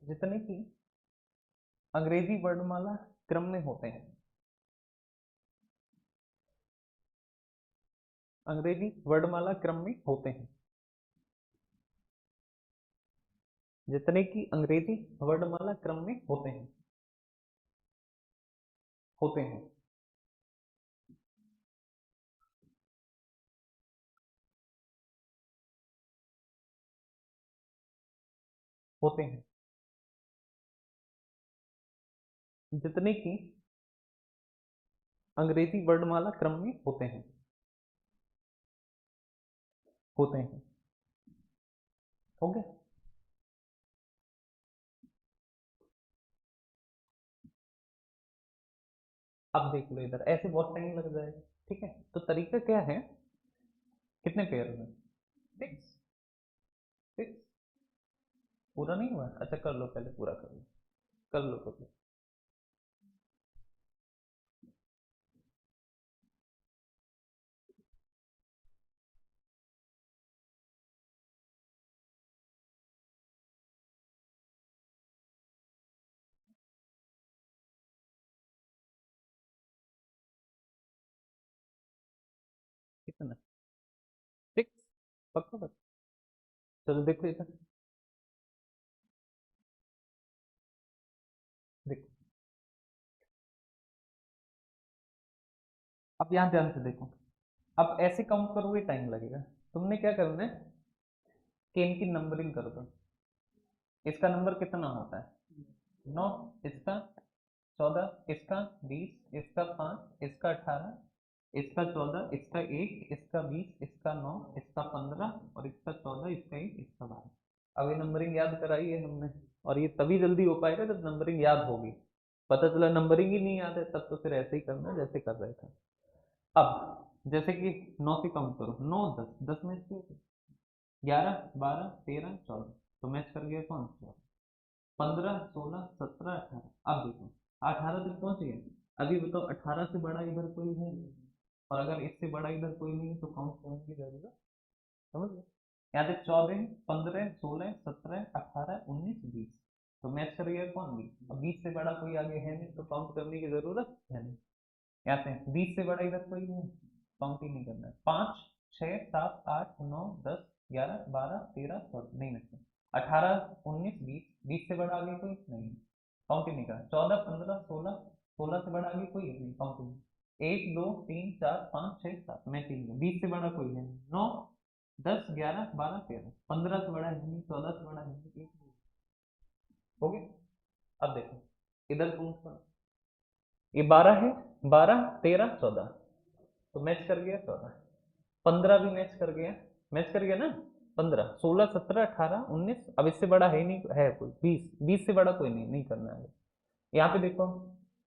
जितने की अंग्रेजी वर्णमाला क्रम में होते हैं, अंग्रेजी वर्णमाला क्रम में होते हैं, जितने की अंग्रेजी वर्णमाला क्रम में होते हैं, होते हैं, होते हैं, जितने की अंग्रेजी वर्णमाला क्रम में होते हैं, होते हैं, हो गया। अब देख लो इधर, ऐसे बहुत टाइम लग जाएगा, ठीक है, तो तरीका क्या है, कितने पेयर में, सिक्स, सिक्स, पूरा नहीं हुआ, अच्छा कर लो, पहले पूरा कर लो, कर लो, कर लो। कितना, सिक्स, पक्का बता, चलो देखो इधर, देखो अब यहाँ ध्यान से देखो, अब ऐसे काउंट करोगे टाइम लगेगा, तुमने क्या करना है कि इनकी नंबरिंग कर दो, इसका नंबर कितना होता है, 9, इसका 14, इसका 20, इसका 5, इसका 18, इसका 14, इसका 1, इसका 20, इसका 9, इसका 15 और इसका 14, इसका 1, इसका 12। अब ये नंबरिंग याद कराई है हमने, और ये तभी जल्दी हो पाएगा जब नंबरिंग याद होगी, पता चला नंबरिंग ही नहीं याद है तब तो फिर ऐसे ही करना जैसे कर रहे थे। अब जैसे कि 9 से काउंट करो, 9 10, 10 मैच किए, 11 12 13 14, तो मैच कर गया कौन? 15 16 17 18। अब देखो 18 तक पहुंच गए। अभी बताओ 18 से बड़ा इधर कोई है, और अगर इससे बड़ा इधर कोई नहीं है तो काउंट करने की जरूरत, समझ गए? यहाँ पे 14 15 16 17 18 19 20, तो मैच कर गया कौन? 20। अब 20 से बड़ा कोई आगे है नहीं तो काउंट करने की जरूरत है नहीं। यहाँ से 20 से बड़ा इधर कोई नहीं, काउंट ही नहीं करना है। 5 6 7 8 9 10 11 12 13 14 नहीं मैच, 18 19 20, 20 से बड़ा आगे कोई नहीं, काउंट ही नहीं करना। 14 15 16, 16 से बड़ा आगे कोई नहीं, काउंट ही नहीं। 1 2 3 4 5 6 7 मैच ही नहीं, 20 से बड़ा कोई है नहीं। 9 10 11 12 13, 15 से बड़ा है नहीं, 14 से बड़ा है नहीं, हो गया। अब देखो इधर काउंट करो, ये 12 है, 12 13 14, तो मैच कर गया 14। 15 भी मैच कर गया ना। 15 16 17 18 19, अब इससे बड़ा है नहीं, है कोई 20, 20 से बड़ा कोई नहीं, नहीं करना है। यहाँ पे देखो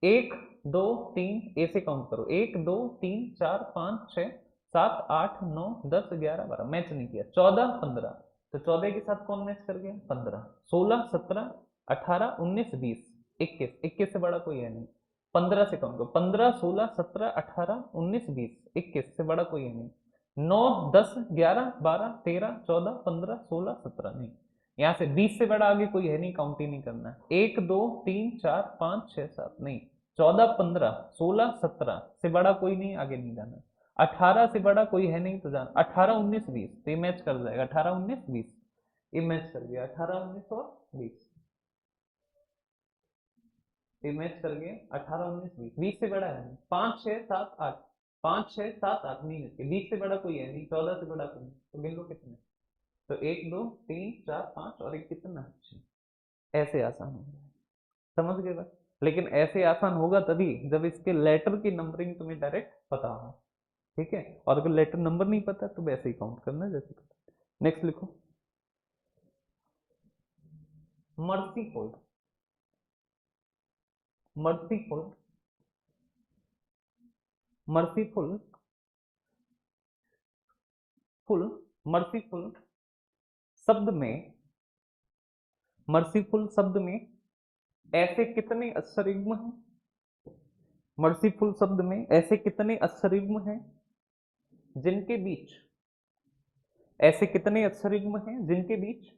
1 2 3, ऐसे काउंट करो, 1 2 3 4 5 6 7 8 9 10 11 12, मैच नहीं किया। 14 15, तो 14 के साथ कौन मैच कर गया? 15 16 17 18 19 20 21, 21 से बड़ा कोई है नहीं। 15 से काउंट करो, 15 16 17 18 19 20 21 से बड़ा कोई है नहीं। 9 10 11 12 13 14 15 16 17 नहीं। यहाँ से 20 से बड़ा आगे कोई है नहीं, काउंट ही नहीं करना है। 1 2 3 4 5 6 7 नहीं। 14 15 16 17 से बड़ा कोई नहीं, आगे नहीं जाना। 18 से बड़ा कोई है नहीं तो जाना। 18 19 20, तो ये मैच कर जाएगा। 18 19 20, ये मैच कर गया। 18 19 और 20, ये मैच कर गए। 18 19 20, 20 से बड़ा है 5 6 7 8, 5 6 7 8 नहीं मैच, 20 से बड़ा कोई है नहीं, 14 से बड़ा कोई नहीं, तो गिन लो कितने। तो 1 2 3 4 5 और एक कितना, 6। ऐसे आसान होगा, समझ गए बस। लेकिन ऐसे आसान होगा तभी जब इसके लेटर की नंबरिंग तुम्हें डायरेक्ट पता हो, ठीक है। और अगर लेटर नंबर नहीं पता तो वैसे ही काउंट करना है जैसे पता। नेक्स्ट लिखो, merciful. Merciful, merciful, full, merciful शब्द में, मर्सीफुल शब्द में ऐसे कितने अक्षर युग्म हैं? मर्सीफुल शब्द में ऐसे कितने अक्षर युग्म हैं जिनके बीच, ऐसे कितने अक्षर युग्म हैं जिनके बीच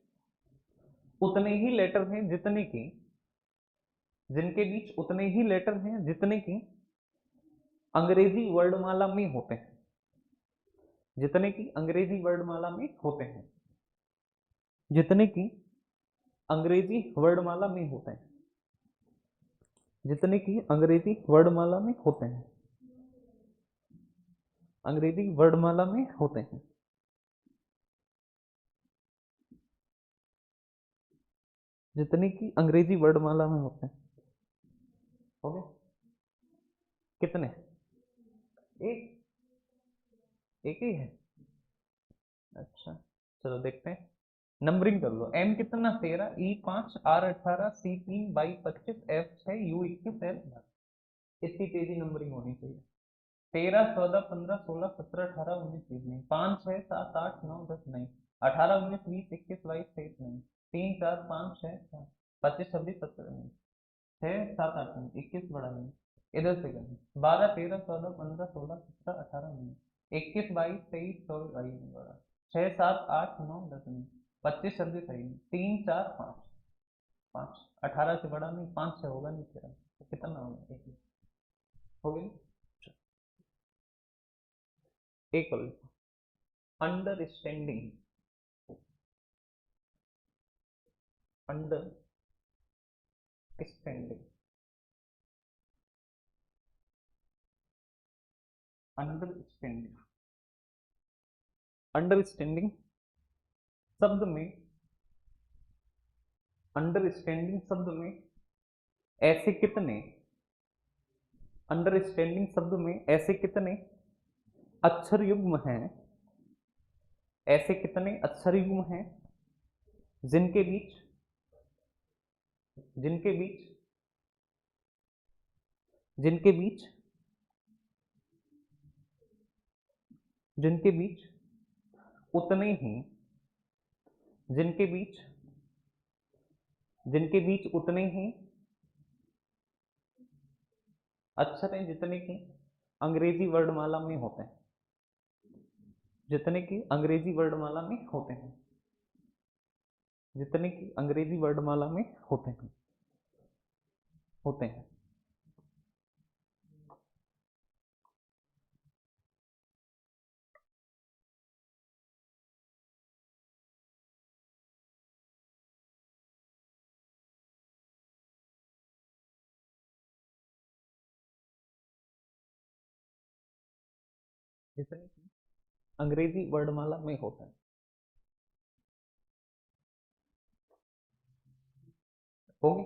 उतने ही लेटर हैं जितने की, जिनके बीच उतने ही लेटर हैं जितने की अंग्रेजी वर्णमाला में होते हैं, जितने की अंग्रेजी वर्णमाला में होते हैं, जितने की अंग्रेजी वर्णमाला में होते हैं, जितने की अंग्रेजी वर्णमाला में होते हैं, अंग्रेजी वर्णमाला में होते हैं, जितने की अंग्रेजी वर्णमाला में होते हैं। हो गए कितने? एक, एक ही है। अच्छा चलो देखते हैं, नंबरिंग कर लो। एम कितना? 13, E 5, R 18, C 3, Y 25, F 6, U 21, L 10। इतनी तेजी नंबरिंग होनी चाहिए। 13 14 15 16 17 18 19 20 नहीं। 5 6 7 8 9 10 नहीं। 18 19 20 21 22 23 नहीं। 3 4 5 6 7 25 26 27 नहीं। 6 7 8 नहीं। 21 बड़ा नहीं, इधर से करना। 12 13 14 15 16 17 18 नहीं। 21 22 23 24 22 नहीं बड़ा। 6 7 8 9 10 नहीं। 25 26 सही नहीं। 3 4 5 5, 18 से बड़ा नहीं, 5 से होगा नहीं तेरा, तो कितना होगा? एक हो गया। एक और अंडरस्टैंडिंग, अंडरस्टैंडिंग, अंडरस्टैंडिंग, अंडरस्टैंडिंग शब्द में, अंडरस्टैंडिंग शब्द में ऐसे कितने, अंडरस्टैंडिंग शब्द में ऐसे कितने अक्षर युग्म हैं, ऐसे कितने अक्षर युग्म हैं जिनके बीच, जिनके बीच, जिनके बीच जिनके बीच उतने ही जिनके बीच जिनके बीच उतने ही अक्षर हैं जितने की अंग्रेजी वर्णमाला में होते हैं, जितने की अंग्रेजी वर्णमाला में होते हैं, जितने की अंग्रेजी वर्णमाला में होते हैं। जितने की अंग्रेजी वर्णमाला में होते हैं। होगी,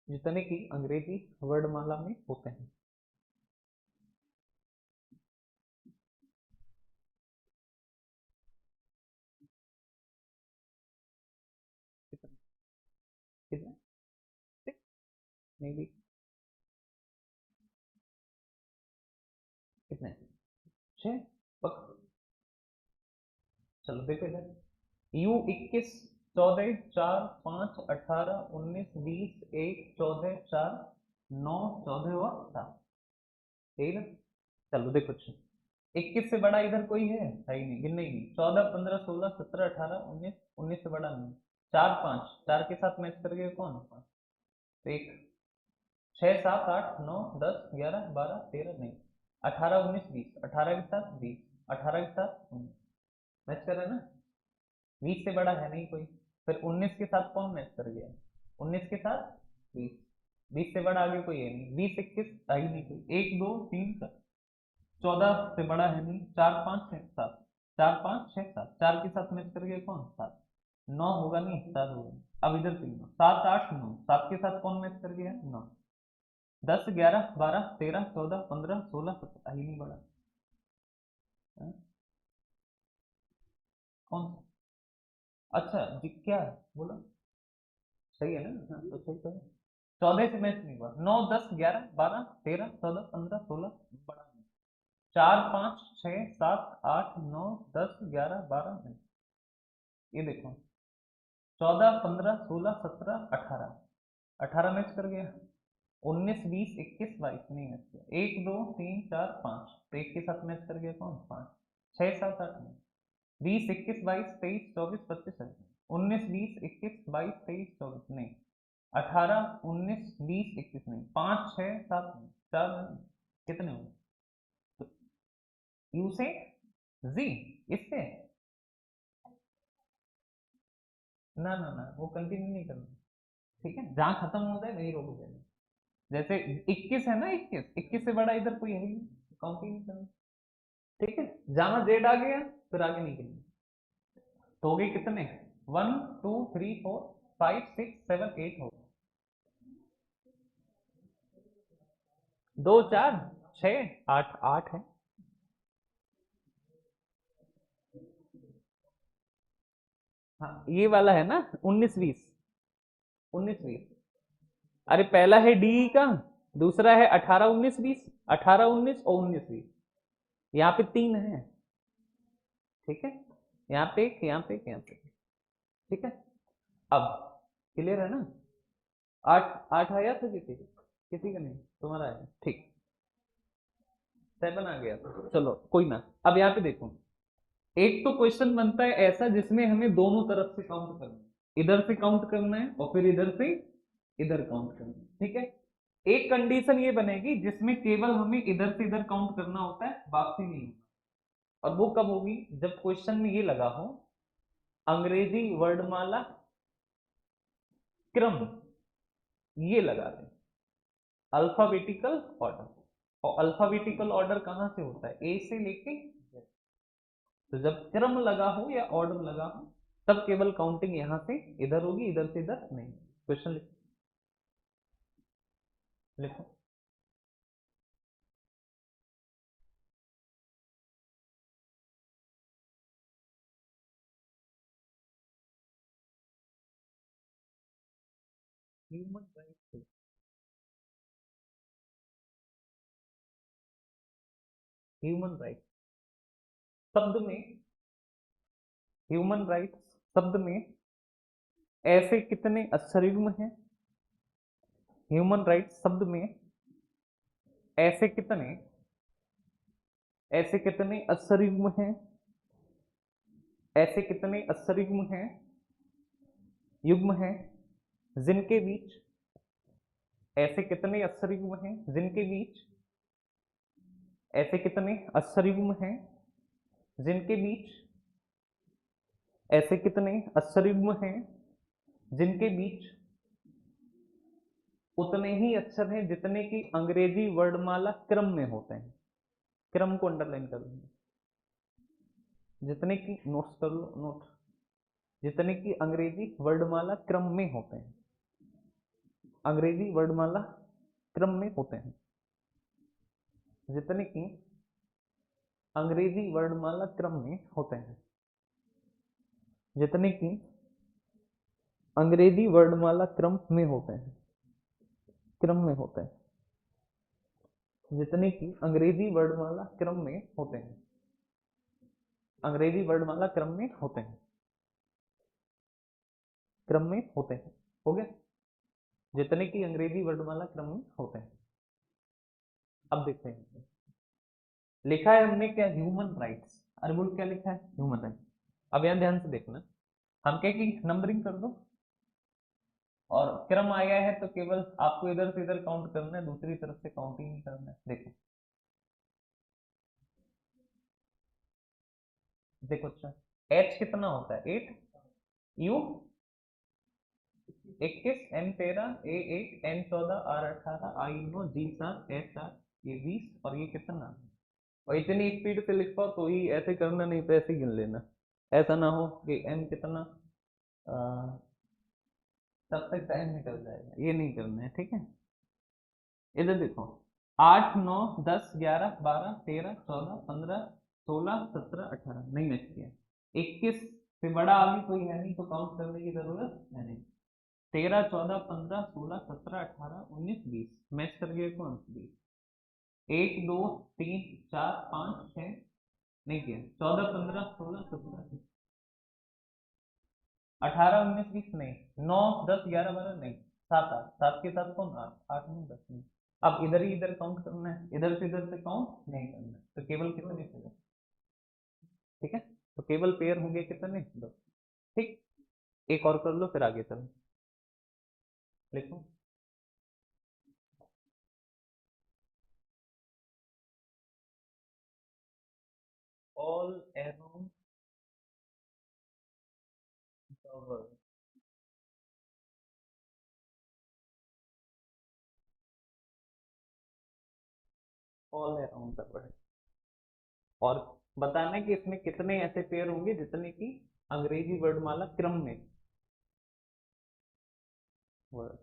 जितने की अंग्रेजी वर्णमाला में होते हैं। कितने कितने मे बी कितने 6 पक। चलो देखो इधर, U21 14 4 5 18 19 20 1 14 4 9 14 और 7, यही ना। चलो देखो, 21 से बड़ा इधर कोई है ही नहीं, गिनने ही नहीं। 14 15 16 17 18 19, 19 से बड़ा नहीं। 4 5, 4 के साथ मैच कर गए कौन? 1 6 7 8 9 10 11 12 13 नहीं, 18 19 20, 18 के साथ 20, 18 के साथ 19, मैच कर रहे हैं ना। 20 से बड़ा है नहीं कोई। फिर 19 के साथ कौन मैच कर गया? 19 के साथ 20, 20 से बड़ा आगे कोई है नहीं। 20 21 आई नहीं कोई। 1 2 3 4, 14 से बड़ा है नहीं। 4 5 6 7, 4 5 6 7, 4 के साथ मैच कर गया कौन? 7। 9 होगा नहीं, 7 होगा। अब इधर से 7 8 9, 7 के साथ कौन मैच कर गया? 9। 10 11 12 13 14 15 16 17, आई नहीं बड़ा। हाँ? कौन सा? अच्छा जी, क्या है बोला? सही है ना? हाँ, तो सही तो है। 14 से मैच नहीं हुआ। 9 10 11 12 13 14 15 16, बड़ा नहीं। 4 5 6 7 8 9 10 11 12 नहीं। ये देखो, 14 15 16 17 18, 18 मैच कर गया। 19 20 21 22 नहीं मैच किया। 1 2 3 4 5, तो एक के साथ मैच कर गया कौन? 5। 6 7 8 नहीं। 20 21 22 23 24 25 26, 19 20 21 22 23 24 नहीं। 18 19 20 21 नहीं। 5 6 7 नहीं, 4 नहीं। कितने हुए? तो यू से जी, इससे ना ना ना, वो कंटिन्यू नहीं करना। ठीक है, जहां खत्म हो जाए वहीं रोक देना। जैसे 21 है ना, 21 21 से बड़ा इधर कोई है ही नहीं, काउंट ही नहीं करना। ठीक है, जहां जेड आ गया फिर आगे नहीं करना। तो हो गए कितने? 1 2 3 4 5 6 7 8 हो। 2 4 6 8, 8 है। हाँ, ये वाला है ना 19 20, 19 20। अरे पहला है डी का, दूसरा है 18 19 20, 18 19 और 19 20। यहाँ पे 3 है। ठीक है, यहाँ पे एक, यहाँ पे एक, यहाँ पे एक। ठीक है, अब क्लियर है ना? 8 8 आया था किसी का? किसी का नहीं, तुम्हारा है। ठीक, 7 आ गया था। चलो कोई ना। अब यहाँ पे देखो, एक तो क्वेश्चन बनता है ऐसा जिसमें हमें दोनों तरफ से काउंट करना है, इधर से काउंट करना है और फिर इधर से इधर काउंट करना है। ठीक है, एक कंडीशन ये बनेगी जिसमें केवल हमें इधर से इधर काउंट करना होता है, बाकी नहीं होता। और वो कब होगी? जब क्वेश्चन में ये लगा हो अंग्रेजी वर्णमाला क्रम, ये लगा दें अल्फाबेटिकल ऑर्डर। और अल्फाबेटिकल ऑर्डर कहां से होता है? ए से लेके Z। तो जब क्रम लगा हो या ऑर्डर लगा हो तब केवल काउंटिंग यहां से इधर होगी, इधर से इधर नहीं। क्वेश्चन लिखो, लिखो। ह्यूमन राइट, ह्यूमन राइट शब्द में, ह्यूमन राइट्स शब्द में ऐसे कितने अक्षर युग्म हैं? ह्यूमन राइट्स शब्द में ऐसे कितने अक्षर युग्म हैं? ऐसे कितने अक्षर युग्म हैं जिनके बीच, ऐसे कितने अक्षर युग्म हैं जिनके बीच, ऐसे कितने अक्षर युग्म हैं जिनके बीच, ऐसे कितने अक्षर युग्म हैं जिनके बीच उतने ही अक्षर हैं जितने की अंग्रेजी वर्णमाला क्रम में होते हैं। क्रम को अंडरलाइन कर लेंगे, जितने की, नोट्स कर लो नोट, जितने की अंग्रेजी वर्णमाला क्रम में होते हैं, अंग्रेजी वर्णमाला क्रम में होते हैं, जितने की अंग्रेजी वर्णमाला क्रम में होते हैं, जितने की अंग्रेजी वर्णमाला क्रम में होते हैं, क्रम में होते हैं, जितने की अंग्रेजी वर्णमाला क्रम में होते हैं, अंग्रेजी वर्णमाला क्रम में होते हैं, क्रम में होते हैं, हो गया, जितने की अंग्रेजी वर्णमाला क्रम में होते हैं। अब देखते हैं, लिखा है हमने क्या, ह्यूमन राइट्स, अरे बोल क्या लिखा है, ह्यूमन राइट्स। अब यहां ध्यान से देखना, हम क्या की नंबरिंग कर दो और क्रम आया है तो केवल आपको इधर से इधर काउंट करना है, दूसरी तरफ से काउंट ही नहीं करना है। देखो देखो, अच्छा एच कितना होता है, 8, U 21, N 13, A 8, N 14, R 18, I 9, G 7, H 4, ये 20 और ये कितना, और इतनी स्पीड से लिख पाओ तो ही ऐसे करना, नहीं तो ऐसे गिन लेना, ऐसा ना हो कि एन कितना, तब तक टाइम निकल जाएगा, ये नहीं करना है, ठीक है। इधर देखो, 8 9 10 11 12 13 14 15 16 17 18, नहीं मैच किया। 21 से बड़ा आगे कोई है नहीं तो काउंट करने की जरूरत है नहीं। 13 14 15 16 17 18 19 20, मैच कर गए कौन, 20। 1 2 3 4 5 6, नहीं किया। 14 15 16 17 18 19 20, नहीं। 9 10 11 12, नहीं। 7 8, 7 के साथ कौन, 8 8 9 10, नहीं। अब इधर ही इधर काउंट करना है, इधर से काउंट नहीं करना है, तो केवल कितने पेयर, ठीक है, तो केवल पेयर होंगे कितने, 2, ठीक। एक और कर लो फिर आगे चलो, लिखो, all around the world, all around the world, और बताना है कि इसमें कितने ऐसे पेयर होंगे जितने की अंग्रेजी वर्णमाला क्रम में, वर्ड,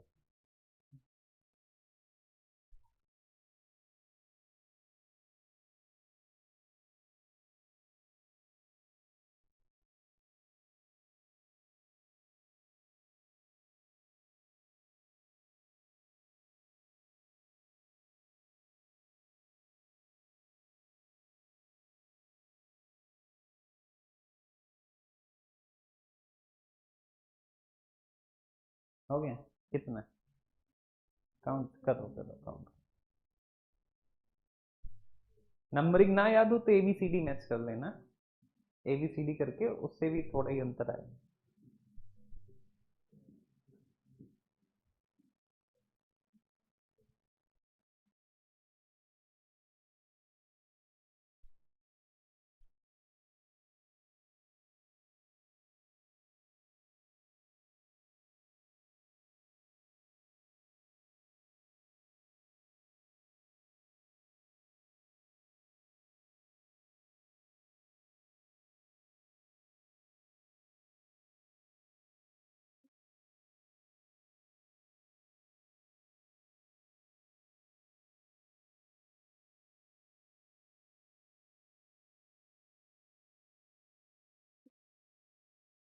हो गया, कितना, काउंट करो करो काउंट। नंबरिंग ना याद हो तो एबीसीडी मैच कर लेना, एबीसीडी करके उससे भी थोड़ा ही अंतर आएगा।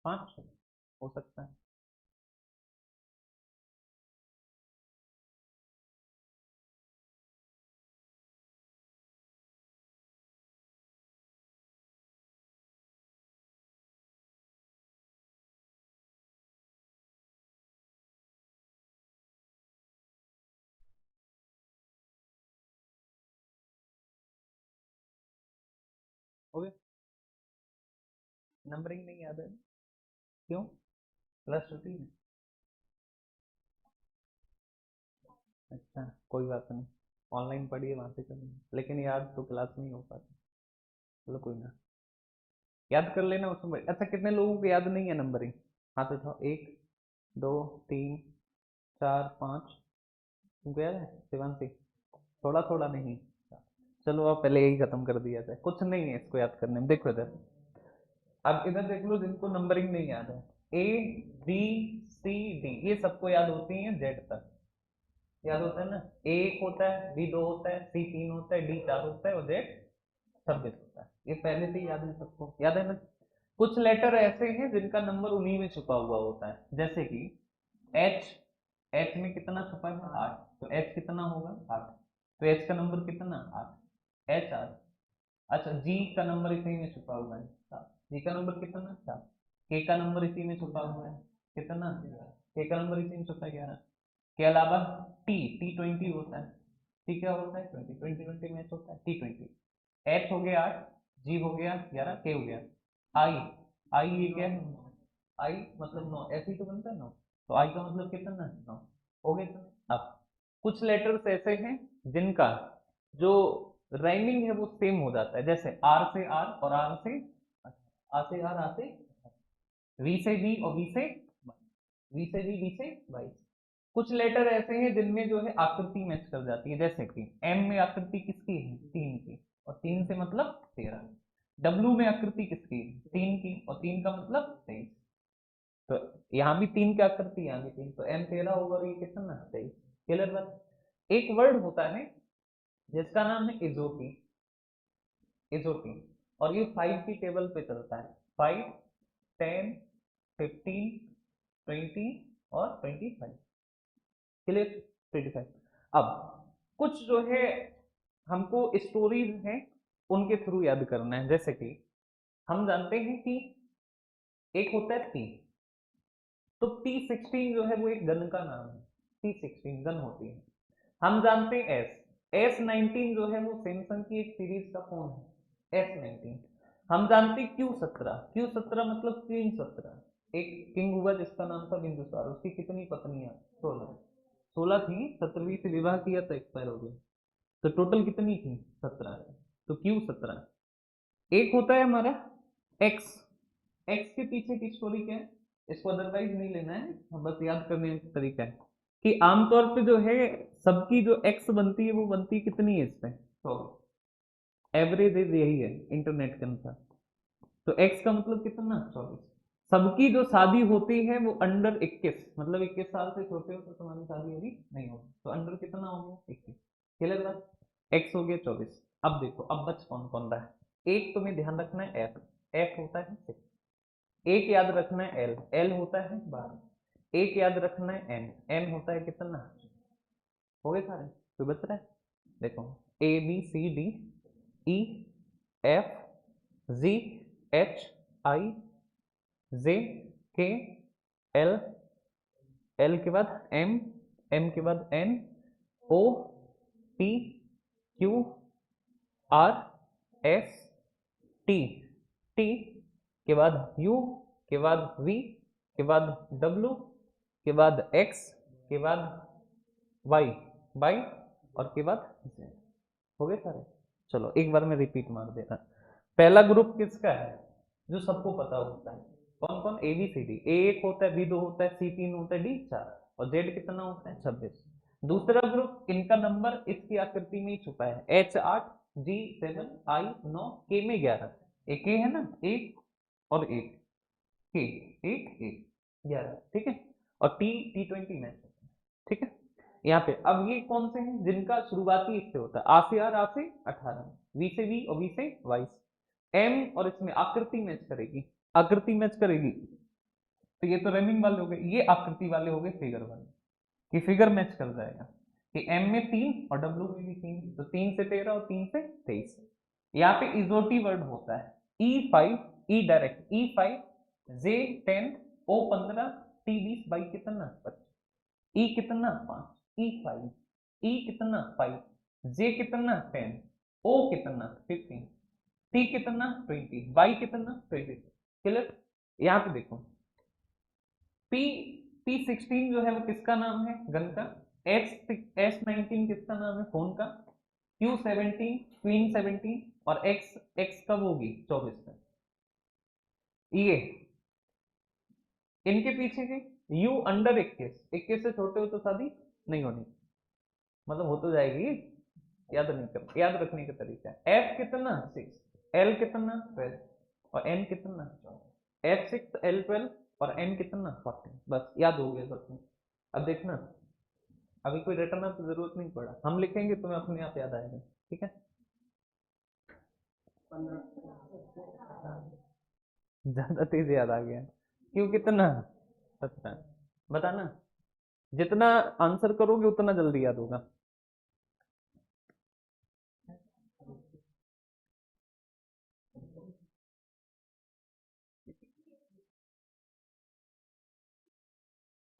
5 हो सकता है। हो गया। नंबरिंग नहीं याद है क्यों? क्लास रूटीन है। अच्छा कोई बात नहीं, ऑनलाइन पढ़िए वहां से करेंगे, लेकिन याद तो क्लास में ही हो पाता। चलो कोई ना, याद कर लेना उसमें। अच्छा कितने लोगों को याद नहीं है नंबरिंग? हाथ उठाओ। एक, दो, तीन, चार, पाँच। तुमको याद है शिवांशी? थोड़ा थोड़ा नहीं। चलो अब पहले यही खत्म कर दिया जाए, कुछ नहीं है इसको याद करने में। देखो इधर, अब इधर देख लो जिनको नंबरिंग नहीं याद है, ए बी सी डी ये सबको याद होती है जेड तक। याद होता है ना? ए एक होता है, बी दो होता है, सी तीन होता है, डी चार होता है और जेड 26 होता है। ये पहले से ही याद है सबको, याद है ना? कुछ लेटर ऐसे हैं जिनका नंबर उन्हीं में छुपा हुआ होता है, जैसे कि एच। एच में कितना छुपा है? 8। तो एच कितना होगा? 8। तो एच का नंबर कितना? 8। एच 8। अच्छा जी का नंबर इसी में छुपा हुआ है 7। जी का नंबर कितना? 7। के का नंबर इसी में छुपा हुआ है कितना? के का नंबर इसी में छुपा है 11। के अलावा टी, T20 होता है। टी क्या होता है? 20। 20 मैच होता है T20। एच हो गया 8, जी हो गया 11, के हो गया आई। आई ये क्या है? आई मतलब 9, ऐसे ही तो बनता है 9। तो आई का मतलब कितना है? 9। हो गया। अब कुछ लेटर्स ऐसे हैं जिनका जो राइमिंग है वो सेम हो जाता है, जैसे आर से आर और आर से आ से आर, आ से वी से वी और वी से वी से वाई। कुछ लेटर ऐसे हैं जिनमें जो है आकृति मैच कर जाती है, जैसे कि एम में आकृति किसकी है? 3 की, और 3 से मतलब 13। डब्ल्यू में आकृति किसकी है? 3 की, और 3 का मतलब 23। तो यहाँ भी 3 की आकृति, यहाँ भी 3, तो एम 13 होगा और ये कितना? 23। क्लियर बात? एक वर्ड होता है जिसका नाम है इजोटी। इजोटी, और ये 5 की टेबल पे चलता है। 5, 10, 15, 20 और 25। क्लियर? 25। अब कुछ जो है हमको स्टोरीज हैं उनके थ्रू याद करना है, जैसे कि हम जानते हैं कि एक होता है पी। तो P16 जो है वो एक गन का नाम है। P16 गन होती है। हम जानते हैं S19 जो है वो सैमसंग की एक सीरीज का फोन है, S19। हम जानते हैं Q17 मतलब क्वीन 17। एक किंग हुआ जिसका नाम था बिंदुसार, उसकी कितनी पत्नियां? 16। 16 थी, 17वीं से विवाह किया तो एक्सपायर हो गई, तो टोटल कितनी थी? 17। तो Q17। एक होता है हमारा एक्स। एक्स के पीछे की स्टोरी क्या है? इसको अदरवाइज नहीं लेना है, हम बस याद करने का तरीका है कि आमतौर पे जो है सबकी जो एक्स बनती है वो बनती है कितनी है इसमें? 24। एवरेज एज यही है इंटरनेट के अनुसार। तो एक्स का मतलब कितना? 24। सबकी जो शादी होती है वो अंडर 21, मतलब 21 साल से छोटे हो तो तुम्हारी शादी अभी नहीं होगी, तो अंडर कितना हो गया? 21। क्लियर बात? एक्स हो गया 24। अब देखो अब बच कौन कौन रहा है। एक तुम्हें ध्यान रखना है एफ। एफ होता है 6। एक याद रखना है एल। एल होता है 12। एक याद रखना है एन। एन होता है कितना? हो गए सारे? कोई बच रहा है? देखो A B C D E F G H I J K L. L के बाद एम। एम के बाद N. O P Q R S T. T के बाद यू के बाद वी के बाद डब्ल्यू के बाद एक्स के बाद वाई वाई और के बाद जेड। हो गए सारे? चलो एक बार में रिपीट मार देना। पहला ग्रुप किसका है? जो सबको पता होता है। कौन कौन? ए बी सी डी। ए एक होता है, बी दो होता है, सी तीन होता है, डी चार, और जेड कितना होता है? 26। दूसरा ग्रुप, इनका नंबर इसकी आकृति में ही छुपा है। एच 8, जी 7, आई 9, के में 11। एक के है ना, एक और एक के, एक एक 11। ठीक है? और T20 मैच होता है। ठीक है? यहाँ पे अब ये कौन से हैं जिनका शुरुआती इससे होता है? आ से आर, आ से 18, वी से वी और वी से 22। एम और इसमें आकृति मैच करेगी। आकृति मैच करेगी तो ये तो रनिंग वाले हो गए, ये आकृति वाले हो गए फिगर वाले, कि फिगर मैच कर जाएगा कि एम में 3 और डब्ल्यू में भी 3, तो 3 से 13 और 3 से 23। यहाँ पे इजोटी वर्ड होता है E5, E direct E5, J 10, O 15, T 20, बाई कितना? 25। ई कितना? 5, E5। ई कितना? 5, जे कितना? 10, ओ कितना? 15। टी कितना 20, वाई कितना 20। क्लियर। यहाँ पे देखो पी P16 जो है वो किसका नाम है, गन का। S19 किसका नाम है, फोन का। Q17 क्वीन 17, और एक्स एक्स कब होगी 24 में। ये इनके पीछे की यू अंडर 21 से छोटे हो तो शादी नहीं होनी, मतलब हो तो जाएगी। याद नहीं कर, याद रखने का तरीका है। एफ कितना 6, एल कितना 12, और एन कितना F6 L12, और एन कितना 14। बस याद हो गया सबको। अब देखना, अभी कोई रटना तो जरूरत नहीं पड़ा, हम लिखेंगे तुम्हें अपने आप याद आएगा। ठीक है, ज्यादा तेज याद आ गया। क्यों कितना 17। बताना, जितना आंसर करोगे उतना जल्दी याद होगा।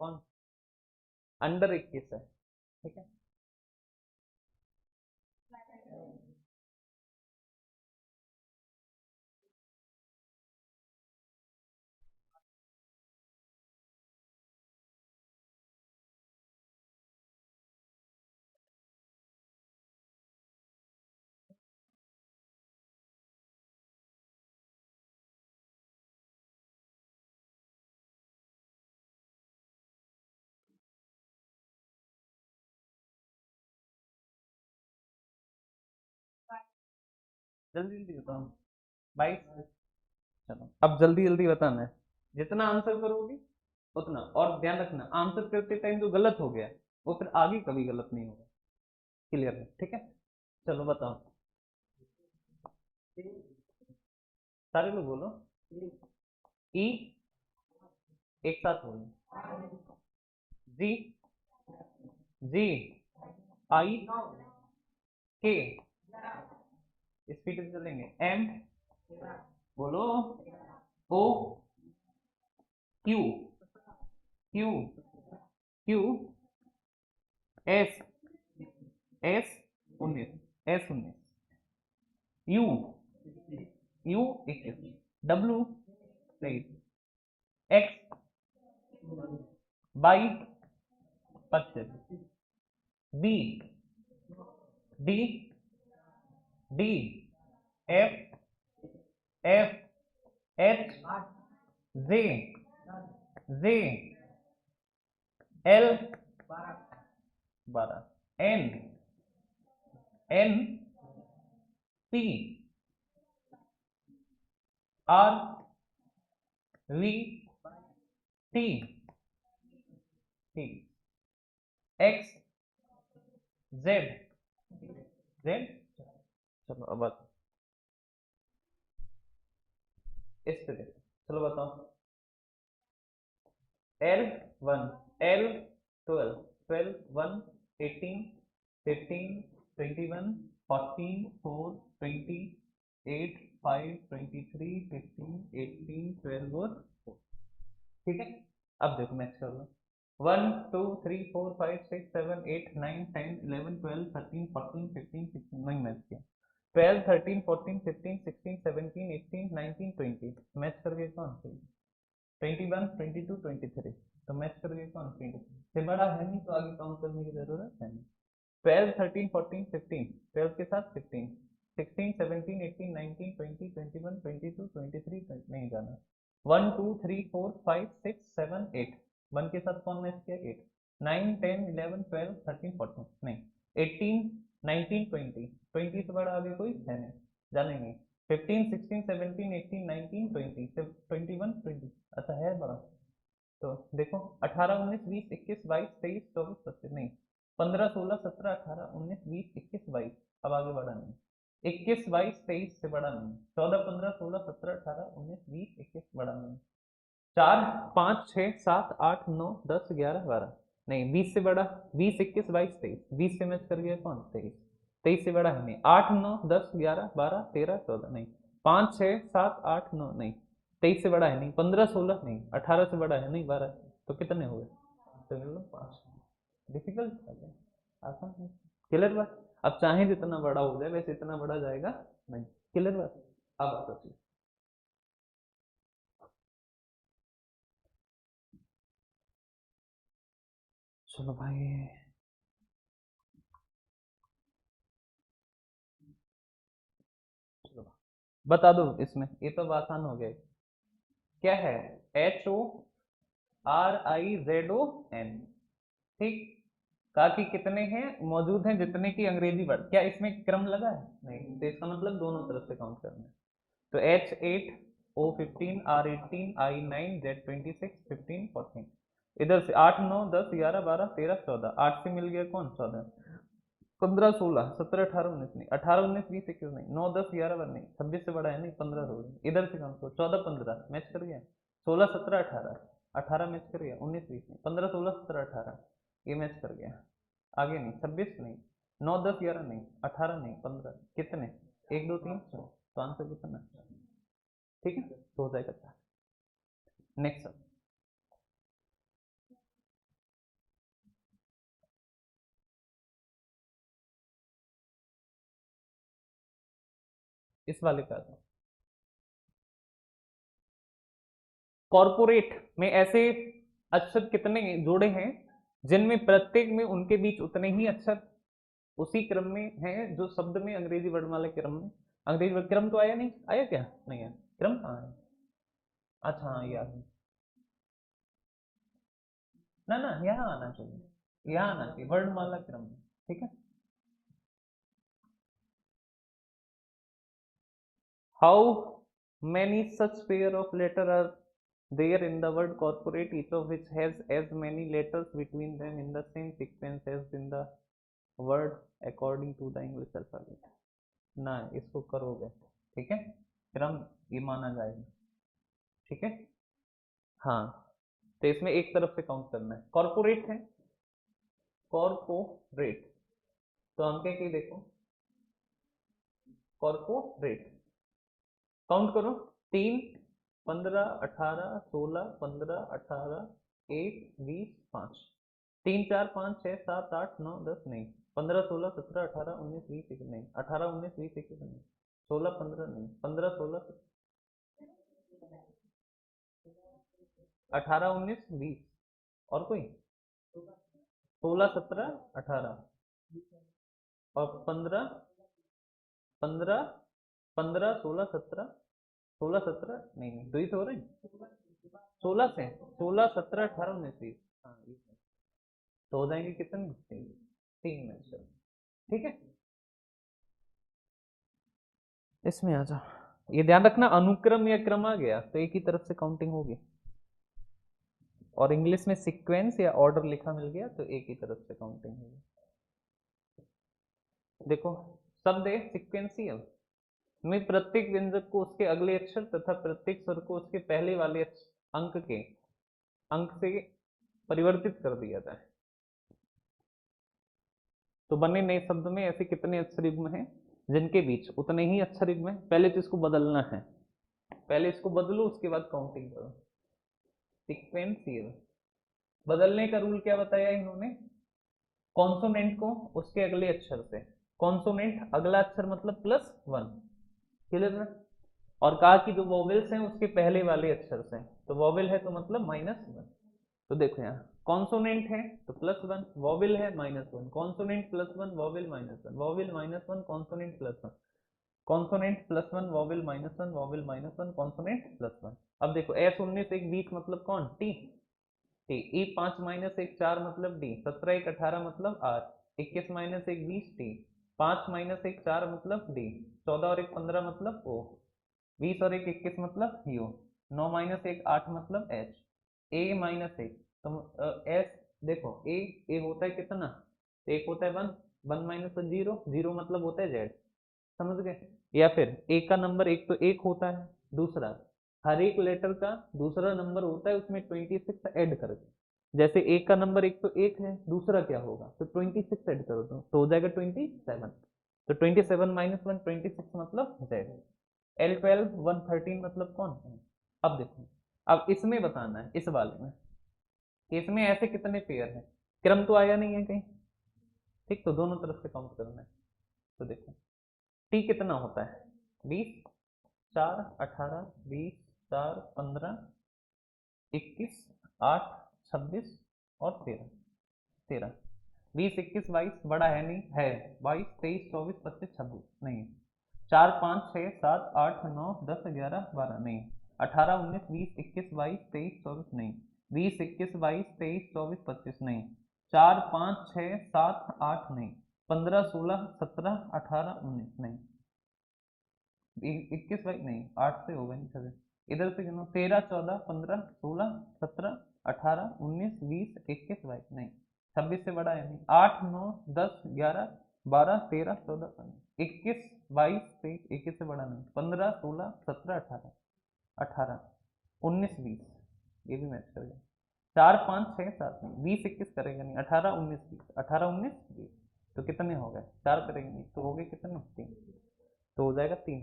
कौन अंडर 21 है। ठीक है, जल्दी जल्दी बताओ। 22। चलो अब जल्दी जल्दी बताना है, जितना आंसर करोगे उतना। और ध्यान रखना, आंसर करते टाइम जो गलत हो गया वो फिर आगे कभी गलत नहीं होगा। क्लियर है, ठीक है। चलो बताओ, सारे लोग बोलो। ई, एक साथ बोलो। जी, जी, आई, के, स्पीड से चलेंगे। एम, बोलो। O, Q, Q, Q, S, S 19, S 19, U, U 21, W 23, X 22 25, B, D, D, F, F, H, J, J, L 12, N, N, P, R, V, T, T, X, Z, Z. चलो अब इस पे देखो, चलो बताओ। L1, L12, 12, 1, 18, 15, 21, 14, 4, 20, 8, 5, 23, 15, 18, 12 और 4। ठीक है, अब देखो मैच कर लो। 1 2 3 4 5 6 7 8 9 10 11 12 13 14 15 16, नहीं मैच किया। 12 13 14 15 16 17 18 19 20, मैच कर गए कौन। 21 22 23, तो मैच कर गए कौन 20 से बड़ा है नहीं, तो आगे काउंट करने की जरूरत है नहीं। 12 13 14 15, 12 के साथ 15, 16 17 18 19 20 21 22 23, नहीं जाना। 1 2 3 4 5 6 7 8, 1 के साथ कौन मैच किया 8, 9 10 11 12 13 14, नहीं। 18 19 20, 20 से बड़ा आगे कोई है नहीं, जानेंगे। 15 16 17 18 19 20 21 20, अच्छा है बड़ा। तो देखो 18 19 20 21 22 23 24 25, नहीं। 15 16 17 18 19 20 21 22, अब आगे बढ़ा नहीं। 21 22 23 से बड़ा नहीं। 14 15 16 17 18 19 20 21 बड़ा नहीं। 4 5 6 7 8 9 10 11 12, नहीं। 20 से बड़ा 20 21 22 23, 20 से मैच कर गया कौन 23, 23 से बड़ा है नहीं। 8 9 10 11 12 13 14, नहीं। 5 6 7 8 9, नहीं। 23 से बड़ा है नहीं। 15 16, नहीं। 18 से बड़ा है नहीं 12, तो कितने हो गए, चलो 5। डिफिकल्ट था क्या, आसान है। क्लियर बात। अब चाहे जितना बड़ा हो जाए वैसे इतना बड़ा जाएगा नहीं। क्लियर बात। अब सोचिए, चलो भाई, चलो बता दो इसमें, ये तो आसान हो गया। क्या है? HORIZON, ठीक। कहा कि कितने हैं मौजूद हैं जितने की अंग्रेजी वर्ड, क्या इसमें क्रम लगा है? नहीं, तो इसका मतलब दोनों तरफ से काउंट करना है। तो H8, O15, R18, I9, Z26, 15, 14, इधर से 8, 9, 10, 11, 12, 13, 14, 8 से मिल गया कौन? 14, 15, 16, 17, 18, 19 नहीं, 18, 19, 20, 21 नहीं, 9, 10, 11, 12 नहीं, 26 से बड़ा है नहीं, 15, 16 इधर से काउंट करो, 14, 15 मैच कर गया, 16, 17, 18, 18 मैच कर गया, 19, 20 नहीं, 15, 16, 17, 18 ये मैच कर गया, आगे नहीं, 26 नहीं, 9, 10, 11 नहीं, 18 नहीं, 15, कितने? 1, 2, 3, 4, तो आंसर कितना? ठीक है, तो हो जाएगा 4। नेक्स्ट, इस वाले का कॉर्पोरेट में ऐसे अक्षर कितने जोड़े हैं जिनमें प्रत्येक में उनके बीच उतने ही अक्षर उसी क्रम में हैं जो शब्द में अंग्रेजी वर्णमाला क्रम में, अंग्रेजी क्रम तो आया नहीं, आया क्या? नहीं आया, क्रम कहाँ है? अच्छा हाँ, याद है। ना ना, यहाँ आना चाहिए, यहाँ आना चाहिए वर्णमाला क्रम में, ठीक है। How many such pair of letter are there in the word corporate, each of which has as many letters between them in the same sequence as in the word according to the English alphabet? ना, इसको करोगे, ठीक है, क्रम ये माना जाएगा, ठीक है। हाँ, तो इसमें एक तरफ से काउंट करना है, कॉर्पोरेट है, कॉर्पोरेट, तो हम क्या की देखो, कॉर्पोरेट काउंट करो, 3, 15, 18, 16, 15, 18, 1, 20, 5, 3, 4, 5, 6, 7, 8, 9, 10 नहीं, 15, 16, 17, 18, 19, 20, 21 नहीं, 18, 19, 20, 21 नहीं, 16, 15 नहीं, 15, 16, 18, 19, 20, और कोई? 16, 17, 18 और 15, 15, 15, 16, 17, 16, 17 नहीं नहीं, दो ही तो हो रहे हैं, 16 से 16, 17, 18, 19, 20, हाँ तो हो जाएंगे कितने? 3, 3 में से, ठीक है। इसमें आ जाओ, ये ध्यान रखना, अनुक्रम या क्रम आ गया तो एक ही तरफ से काउंटिंग होगी, और इंग्लिश में सीक्वेंस या ऑर्डर लिखा मिल गया तो एक ही तरफ से काउंटिंग होगी। देखो, शब्द है सिक्वेंशियल में प्रत्येक व्यंजक को उसके अगले अक्षर तथा प्रत्येक स्वर को उसके पहले वाले अंक से परिवर्तित कर दिया जाए, तो बने नए शब्द में ऐसे कितने अक्षर युग्म हैं जिनके बीच उतने ही अक्षर युग्म है? पहले तो इसको बदलना है, पहले इसको बदलो उसके बाद काउंटिंग करो। सिक्वेंशियल बदलने का रूल क्या बताया इन्होंने? कॉन्सोनेंट को उसके अगले अक्षर से, कॉन्सोनेंट अगला अक्षर मतलब +1, क्लियर है। और कहा कि जो वॉवेल्स हैं उसके पहले वाले अक्षर से, तो वॉवेल है तो मतलब -1, तो देखो यहाँ कॉन्सोनेंट है तो +1, वॉवेल है -1, consonant +1, vowel -1, vowel -1, consonant +1, consonant +1, vowel -1, vowel -1, consonant +1। अब देखो S19 1 20 मतलब कौन? T, T. E5 -1 4 मतलब डी, 17 1 18 मतलब आर, 21 -1 20 टी, 5 -1 4 मतलब डी, 14 और 1 15 मतलब ओ, 20 और 1 21 मतलब यू, 9 -1 8 मतलब एच, A-1, तो एस, देखो ए होता है कितना? एक होता है 1, 1 -1 0, 0 मतलब होता है जेड, समझ गए? या फिर ए का नंबर एक तो एक होता है, दूसरा हर एक लेटर का दूसरा नंबर होता है उसमें 26 ऐड करके, जैसे एक का नंबर एक तो एक है, दूसरा क्या होगा? तो 26 ऐड करो तो हो जाएगा 27, तो 27 -1 26 मतलब जेड। L12 113 मतलब कौन है? अब देखो, अब इसमें बताना है, इस वाले में, इसमें ऐसे कितने पेयर हैं? क्रम तो आया नहीं है कहीं, ठीक, तो दोनों तरफ से काउंट करना है। तो देखो टी कितना होता है? 20, 4, 18, 20, 4, 15, 21, 8, 26 और 13, 13, 20, 21, 22 बड़ा है नहीं है, 22, 23, 24, 25, 26 नहीं, 4, 5, 6, 7, 8, 9, 10, 11, 12 नहीं, 18, 19, 20, 21, 22, 23, 24 नहीं, 20, 21, 22, 23, 24, 25 नहीं, 4, 5, 6, 7, 8 नहीं, 15, 16, 17, 18, 19 नहीं, 21, 22 नहीं, 8 से होगा नहीं सर, इधर से गिनो, 13, 14, 15, 16, 17, 18, 19, 20, 21, 22 नहीं, 26 से बड़ा है नहीं, 8, 9, 10, 11, 12, 13, 14, 15, 21, 22, 23, 21 से बड़ा नहीं, 15, 16, 17, 18, 18, 19, 20 ये भी मैच करेगा, 4, 5, 6, 7 नहीं, 20, 21 करेगा नहीं, 18, 19, 20, 18, 19, 20 तो कितने हो गए, 4 करेंगे नहीं तो हो गए कितने, 3 तो हो जाएगा 3,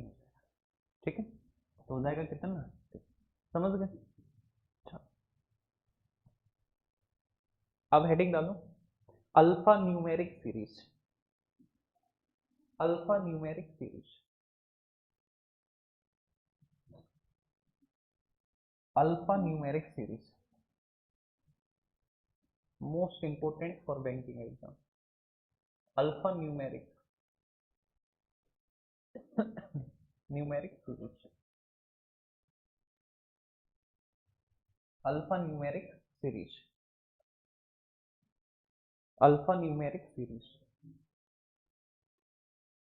ठीक है, तो हो जाएगा कितना, समझ गए। अच्छा, अब हेडिंग डालो, alpha numeric series, alpha numeric series, alpha numeric series most important for banking exam, alpha numeric numeric series, alpha numeric series, alpha numeric series,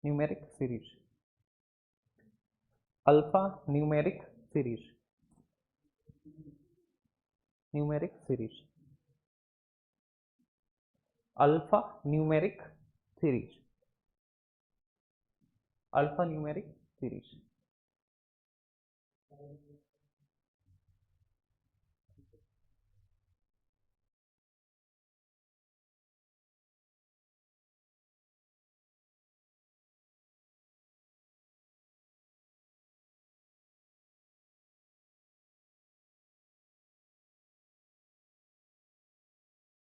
numeric series, alpha numeric series, numeric series, alpha numeric series, alpha numeric series,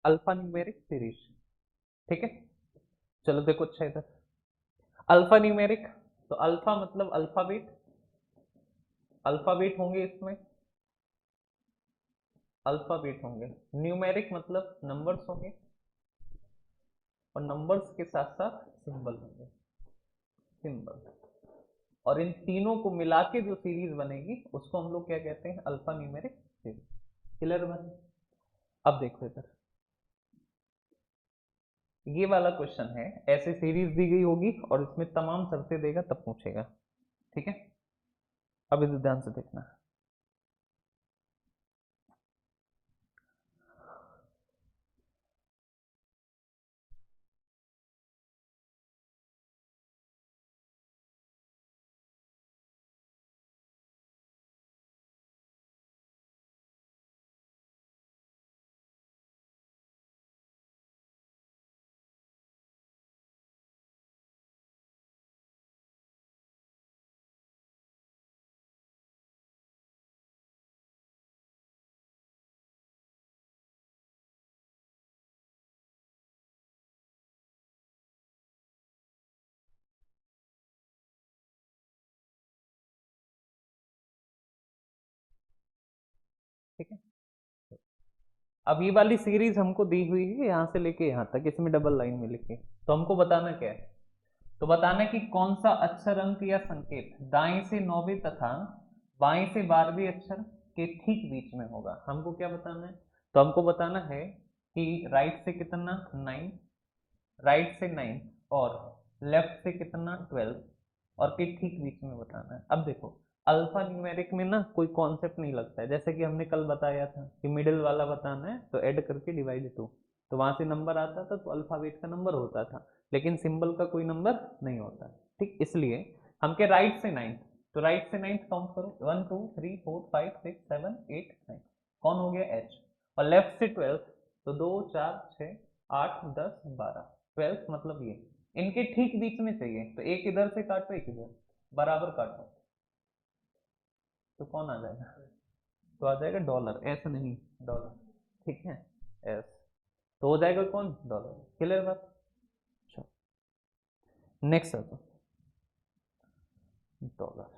alpha numeric series, ठीक है। चलो देखो अच्छा इधर, alpha numeric तो alpha मतलब alphabet, alphabet होंगे इसमें, अल्फाबेट होंगे, न्यूमेरिक मतलब नंबर्स होंगे और नंबर्स के साथ साथ सिंबल होंगे, सिंबल, और इन तीनों को मिला के जो सीरीज बनेगी उसको हम लोग क्या कहते हैं, अल्फा न्यूमेरिक सीरीज, क्लियर बने। अब देखो इधर, ये वाला क्वेश्चन है, ऐसे सीरीज दी गई होगी और इसमें तमाम शर्तें देगा तब पूछेगा, ठीक है। अब इधर ध्यान से देखना, ठीक है। अब ये वाली सीरीज हमको दी हुई है यहाँ से लेके यहाँ तक, इसमें डबल लाइन में लिखे, तो हमको बताना क्या है, तो बताना कि कौन सा अक्षर, अंक या संकेत दाएं से 9वें तथा बाएं से 12वें अक्षर के ठीक बीच में होगा, हमको क्या बताना है, तो हमको बताना है कि राइट से कितना 9, राइट से 9 और लेफ्ट से कितना 12 और के ठीक बीच में बताना है। अब देखो अल्फा न्यूमेरिक में ना कोई कॉन्सेप्ट नहीं लगता है, जैसे कि हमने कल बताया था कि मिडिल वाला बताना है तो ऐड करके डिवाइड 2, तो वहां से नंबर आता था तो अल्फाबेट का नंबर होता था, लेकिन सिंबल का कोई नंबर नहीं होता, ठीक। इसलिए हम के राइट से 9, तो राइट से 9 काउंट करो, 1 2 3 4 5 6 7 8 9, कौन हो गया एच, और लेफ्ट से 12 तो 2 4 6 8 10 12, 12 मतलब ये, इनके ठीक बीच में चाहिए, तो एक इधर से काटो एक इधर, बराबर काटो, तो कौन आ जाएगा, तो आ जाएगा डॉलर, एस नहीं डॉलर, ठीक है, एस, तो हो जाएगा कौन, डॉलर, क्लियर बात। नेक्स्ट है तो डॉलर,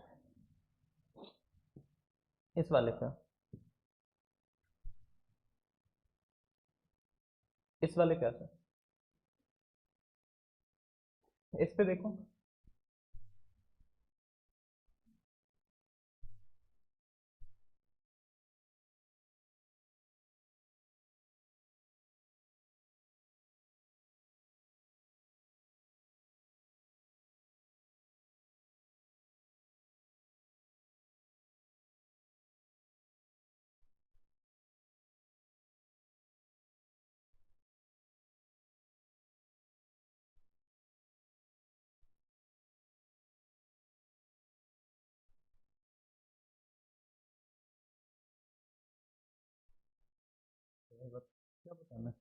इस वाले का, इस वाले का सर, इस पे देखो। क्या बताना है,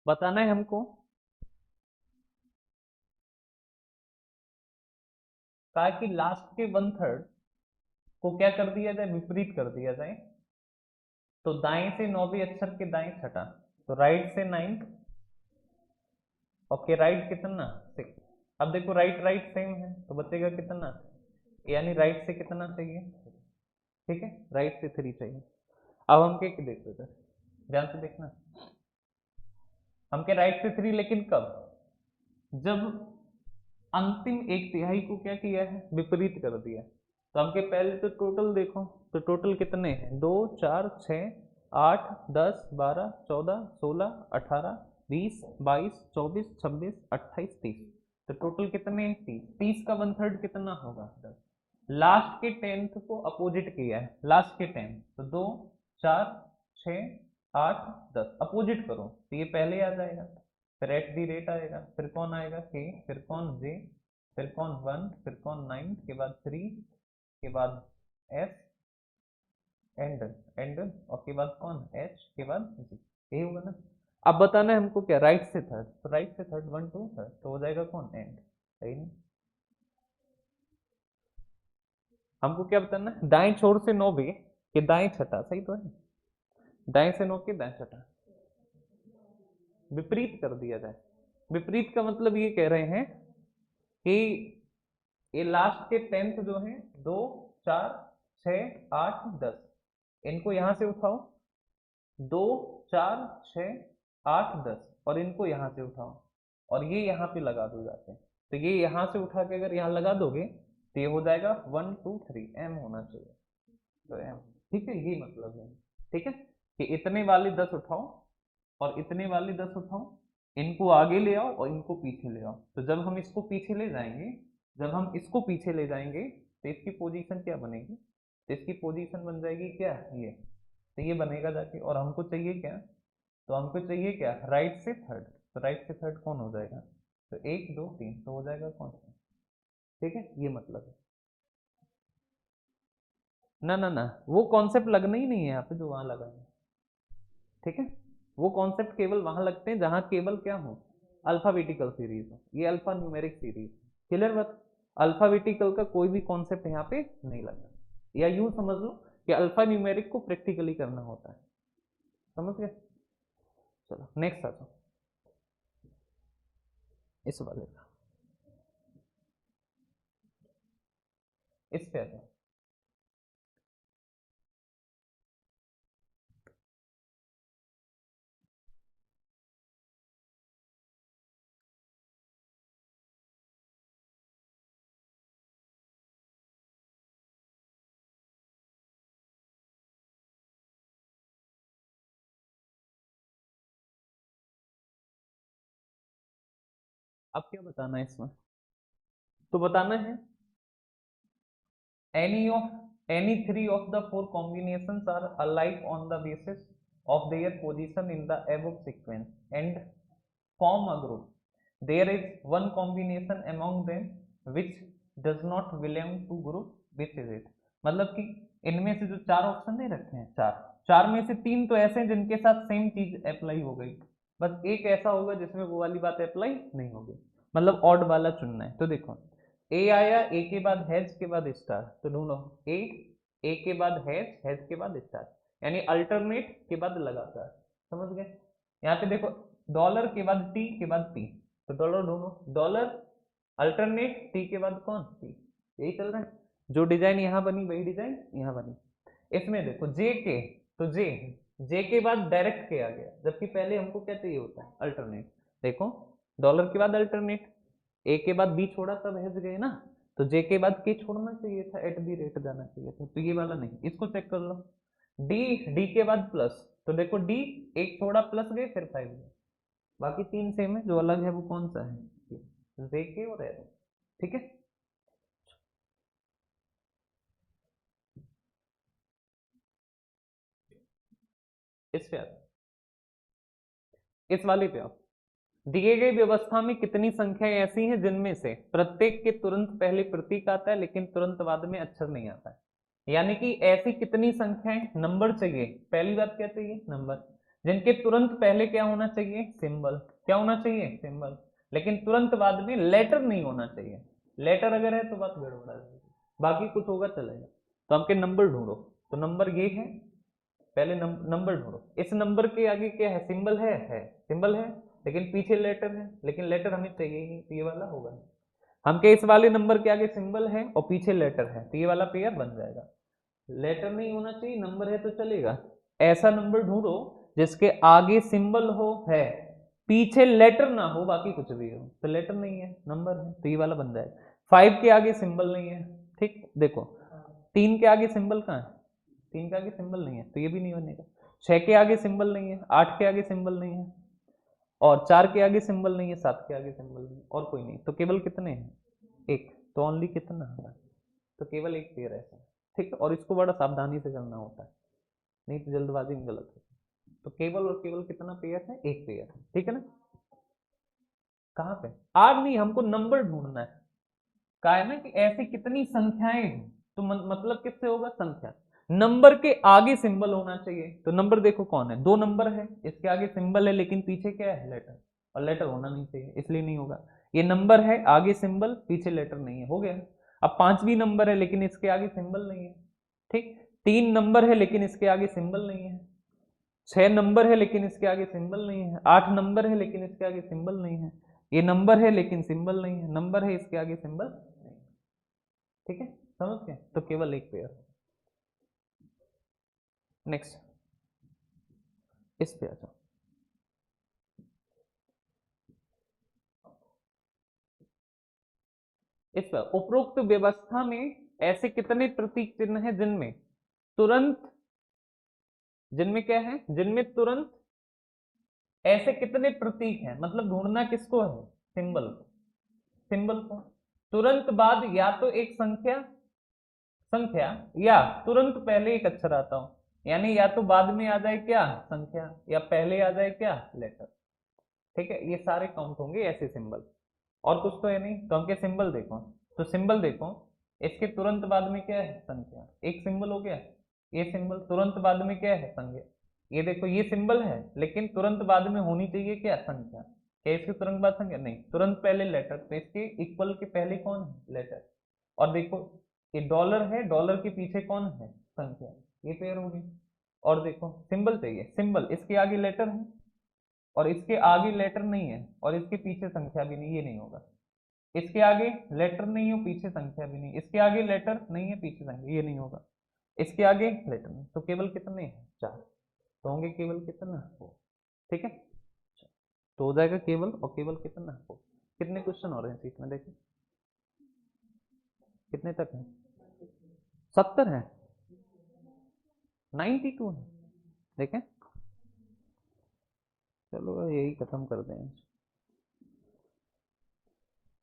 बताना है हमको, कहा कि लास्ट के वन थर्ड को क्या कर दिया जाए, विपरीत कर दिया जाए। तो दाएं से नौवें अक्षर के दाएं छठा, तो राइट से नाइन्थ, ओके राइट कितना, सिक्स। अब देखो राइट राइट सेम है तो बचेगा कितना, यानी राइट से कितना चाहिए, ठीक है, राइट से थ्री चाहिए। अब हम क्या देखते थे, ध्यान से देखना, हम क्या राइट से थ्री, लेकिन कब, जब अंतिम एक तिहाई को क्या किया है, विपरीत कर दिया। तो हमके पहले तो टोटल देखो, तो टोटल कितने हैं, 2 4 6 8 10 12 14 16 18 20 22 23 24 25 तो टोटल कितने, 30। का वन थर्ड कितना होगा, 10। लास्ट के टेंथ को अपोजिट किया है, लास्ट के टेंथ, तो 2 4 6 8 10 अपोजिट करो तो ये पहले आ जाएगा, फिर एट दी रेट आएगा, फिर कौन आएगा, के, फिर कौन, जे, फिर कौन, वन, फिर कौन, नाइन, के बाद थ्री, के बाद एस, एंड, एंड, और के बाद कौन, एच, के बाद जी, यही होगा ना। अब बताना है हमको क्या, राइट से थर्ड, तो राइट से थर्ड वन टू थर्ड, तो हो जाएगा कौन, एंड, सही नहीं। हमको क्या बताना है, दाएं छोर से नौवे के दाएं छठा, सही तो है, दाएं से नौ के दाएं छठा, विपरीत कर दिया जाए। विपरीत का मतलब ये कह रहे हैं कि ये लास्ट के टेंथ जो है, 2 4 6 8 10, इनको यहां से उठाओ, 2 4 6 8 10, और इनको यहां से उठाओ, और ये यहाँ पे लगा दो जाते हैं। तो ये यहाँ से उठा के अगर यहाँ लगा दोगे तो ये हो जाएगा 1 2 3, एम होना चाहिए, तो एम, ठीक है, ये मतलब है, ठीक है, कि इतने वाले 10 उठाओ और इतने वाले 10 उठाओ, इनको आगे ले आओ और इनको पीछे ले आओ। तो जब हम इसको पीछे ले जाएंगे, जब हम इसको पीछे ले जाएंगे तो इसकी पोजीशन क्या बनेगी, तो इसकी पोजीशन बन जाएगी क्या, ये, तो ये बनेगा जाके, और हमको चाहिए क्या, तो हमको चाहिए क्या, राइट से थर्ड, तो राइट से थर्ड कौन हो जाएगा, तो 1 2 3, तो हो जाएगा कौन सा, ठीक है, ये मतलब है। ना ना ना, वो कॉन्सेप्ट लगना ही नहीं है यहाँ पे जो वहां लगा है, ठीक है, वो कॉन्सेप्ट केवल वहां लगते हैं जहां केवल क्या हो, अल्फाबेटिकल सीरीज हो, ये अल्फा न्यूमेरिक सीरीज, क्लियर बात। अल्फाबेटिकल का कोई भी कॉन्सेप्ट यहाँ पे नहीं लगा, या यूं समझ लो कि अल्फा न्यूमेरिक को प्रैक्टिकली करना होता है, समझ गए। चलो नेक्स्ट आ जाओ, इस वाले का, इस पे आ जाओ। अब क्या बताना है इसमें, तो बताना है any three of the four combinations are alike on the basis of their position in the above sequence and form a group. There is one combination among them which does not belong to group, which is it। मतलब कि इनमें से जो चार option दे रखे हैं, चार, चार में से तीन तो ऐसे हैं जिनके साथ सेम चीज अप्लाई हो गई, बस एक ऐसा होगा जिसमें वो वाली बात अप्लाई नहीं होगी, मतलब ऑड वाला चुनना है। तो देखो ए आया, ए के बाद हैज के बाद स्टार, तो ढूंढो ए, ए के बाद हैज के बाद स्टार, यानी अल्टरनेट के बाद लगातार, समझ गए। यहाँ पे देखो डॉलर के बाद टी के बाद पी, तो डॉलर ढूंढो, डॉलर अल्टरनेट टी के बाद कौन, पी, यही चल रहा है। जो डिजाइन यहाँ बनी वही डिजाइन यहाँ बनी। इसमें देखो जे के, तो जे जे के बाद डायरेक्ट के आ गया, जबकि पहले हमको क्या चाहिए होता है, अल्टरनेट। देखो डॉलर के बाद अल्टरनेट, ए के बाद बी छोड़ा तब हेज गए ना, तो जे के बाद के छोड़ना चाहिए था, एट दी रेट जाना चाहिए था, तो ये वाला नहीं, इसको चेक कर लो। डी, डी के बाद प्लस, तो देखो डी एक छोड़ा प्लस गए फिर 5 गए, बाकी तीन सेम है, जो अलग है वो कौन सा है, जे के और एरो। ठीक है, इस पे आता, इस वाले पे आओ। दिए गई व्यवस्था में कितनी संख्याएं ऐसी हैं जिनमें से प्रत्येक के तुरंत पहले प्रतीक आता है लेकिन तुरंत बाद में अक्षर नहीं आता है, यानी कि ऐसी कितनी संख्याएं, नंबर चाहिए, पहली बात क्या चाहिए, नंबर, जिनके तुरंत पहले क्या होना चाहिए, सिंबल, क्या होना चाहिए, सिंबल, लेकिन तुरंत बाद में लेटर नहीं होना चाहिए, लेटर अगर है तो बात गड़बड़ा जाएगी, बाकी कुछ होगा चलेगा। तो आपके नंबर ढूंढो, तो नंबर ये है, पहले नंबर ढूंढो, इस नंबर के आगे क्या है, सिंबल है सिंबल है, लेकिन पीछे लेटर है, लेकिन लेटर हमें चाहिए ही नहीं, तो ये वाला होगा। हम के इस वाले नंबर के आगे सिंबल है और पीछे लेटर है, तो ये वाला पेयर बन जाएगा। लेटर नहीं होना चाहिए, नंबर है तो चलेगा। ऐसा नंबर ढूंढो जिसके आगे सिंबल हो है, पीछे लेटर ना हो, बाकी कुछ भी हो, तो लेटर नहीं है, नंबर है, तो ये वाला बन जाएगा। 5 के आगे सिंबल नहीं है, ठीक, देखो 3 के आगे सिंबल कहाँ है, 3 के आगे सिंबल नहीं है, तो ये भी नहीं बनेगा। 6 के आगे सिंबल नहीं है, 8 के आगे सिंबल नहीं है, और 4 के आगे सिंबल नहीं है, 7 के आगे सिंबल नहीं है, और कोई नहीं, तो केवल कितने हैं, एक, तो ओनली कितना है, तो केवल एक पेयर है ऐसा। ठीक है, और इसको बड़ा सावधानी से करना होता है, नहीं तो जल्दबाजी में गलत होता है। तो केवल और केवल कितना पेयर है, एक पेयर है, ठीक है ना। कहाँ पे, आग नहीं, हमको नंबर ढूंढना है, कहा है ना कि ऐसी कितनी संख्याएं हैं, तो मतलब किससे होगा, संख्या, नंबर के आगे सिंबल होना चाहिए, तो नंबर देखो कौन है, दो नंबर है, इसके आगे सिंबल है लेकिन पीछे क्या है, लेटर, और लेटर होना नहीं चाहिए इसलिए नहीं होगा। ये नंबर है, आगे सिंबल पीछे लेटर नहीं है, हो गया। अब पांचवी नंबर है लेकिन इसके आगे सिंबल नहीं है, ठीक, तीन नंबर है लेकिन इसके आगे सिंबल नहीं है, छह नंबर है लेकिन इसके आगे सिंबल नहीं है, आठ नंबर है लेकिन इसके आगे सिंबल नहीं है, ये नंबर है लेकिन सिंबल नहीं है, नंबर है इसके आगे सिंबल नहीं। ठीक है, समझ गए, तो केवल एक पेयर। नेक्स्ट, इस पे आ जाओ। इस पर उपरोक्त व्यवस्था में ऐसे कितने प्रतीक चिन्ह हैं जिनमें तुरंत, जिनमें क्या है, जिनमें तुरंत, ऐसे कितने प्रतीक हैं, मतलब ढूंढना किसको है, सिंबल, सिंबल को, तुरंत बाद या तो एक संख्या, संख्या, या तुरंत पहले एक अक्षर आता हो, यानी या तो बाद में आ जाए क्या, संख्या, या पहले आ जाए क्या, लेटर। ठीक है, ये सारे काउंट होंगे ऐसे सिंबल, और कुछ तो है नहीं, तो हमके सिंबल देखो, तो सिंबल देखो, इसके तुरंत बाद में क्या है, संख्या, एक सिंबल हो गया, ये सिंबल तुरंत बाद में क्या है, संख्या, ये देखो ये सिंबल है लेकिन तुरंत बाद में होनी चाहिए क्या, संख्या, क्या इसके तुरंत बाद संख्या, नहीं, तुरंत पहले लेटर, तो इसके इक्वल के पहले कौन है, लेटर, और देखो ये डॉलर है, डॉलर के पीछे कौन है, संख्या, ये पेयर होगी, और देखो सिंबल चाहिए, सिंबल इसके आगे लेटर है और इसके आगे लेटर नहीं है और इसके पीछे संख्या भी नहीं, ये नहीं होगा, इसके आगे लेटर नहीं हो पीछे संख्या भी नहीं, इसके आगे लेटर नहीं है पीछे संख्या, ये नहीं होगा, इसके आगे लेटर नहीं, तो केवल कितने हैं, चार, तो होंगे केवल कितना, फोर। ठीक है, तो हो जाएगा केवल और केवल कितना, फोर। कितने क्वेश्चन हो रहे हैं सीट में, देखो कितने तक है, 70 है, 92 है, देखें, चलो यही खत्म कर दें।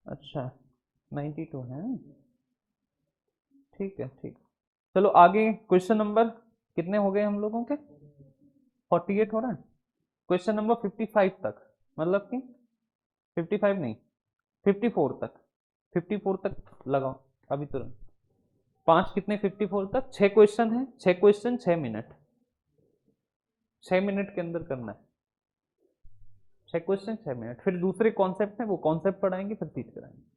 अच्छा, 92 है, ठीक है, ठीक, चलो आगे क्वेश्चन नंबर कितने हो गए हम लोगों के, 48 हो रहा है, क्वेश्चन नंबर 55 तक, मतलब कि 55 नहीं, 54 तक, 54 तक लगाओ अभी तुरंत, पांच कितने, 54 तक, छह क्वेश्चन है, छह क्वेश्चन 6 मिनट, 6 मिनट के अंदर करना है, छह क्वेश्चन 6 मिनट, फिर दूसरे कॉन्सेप्ट है वो कॉन्सेप्ट पढ़ाएंगे, फिर टीच कराएंगे।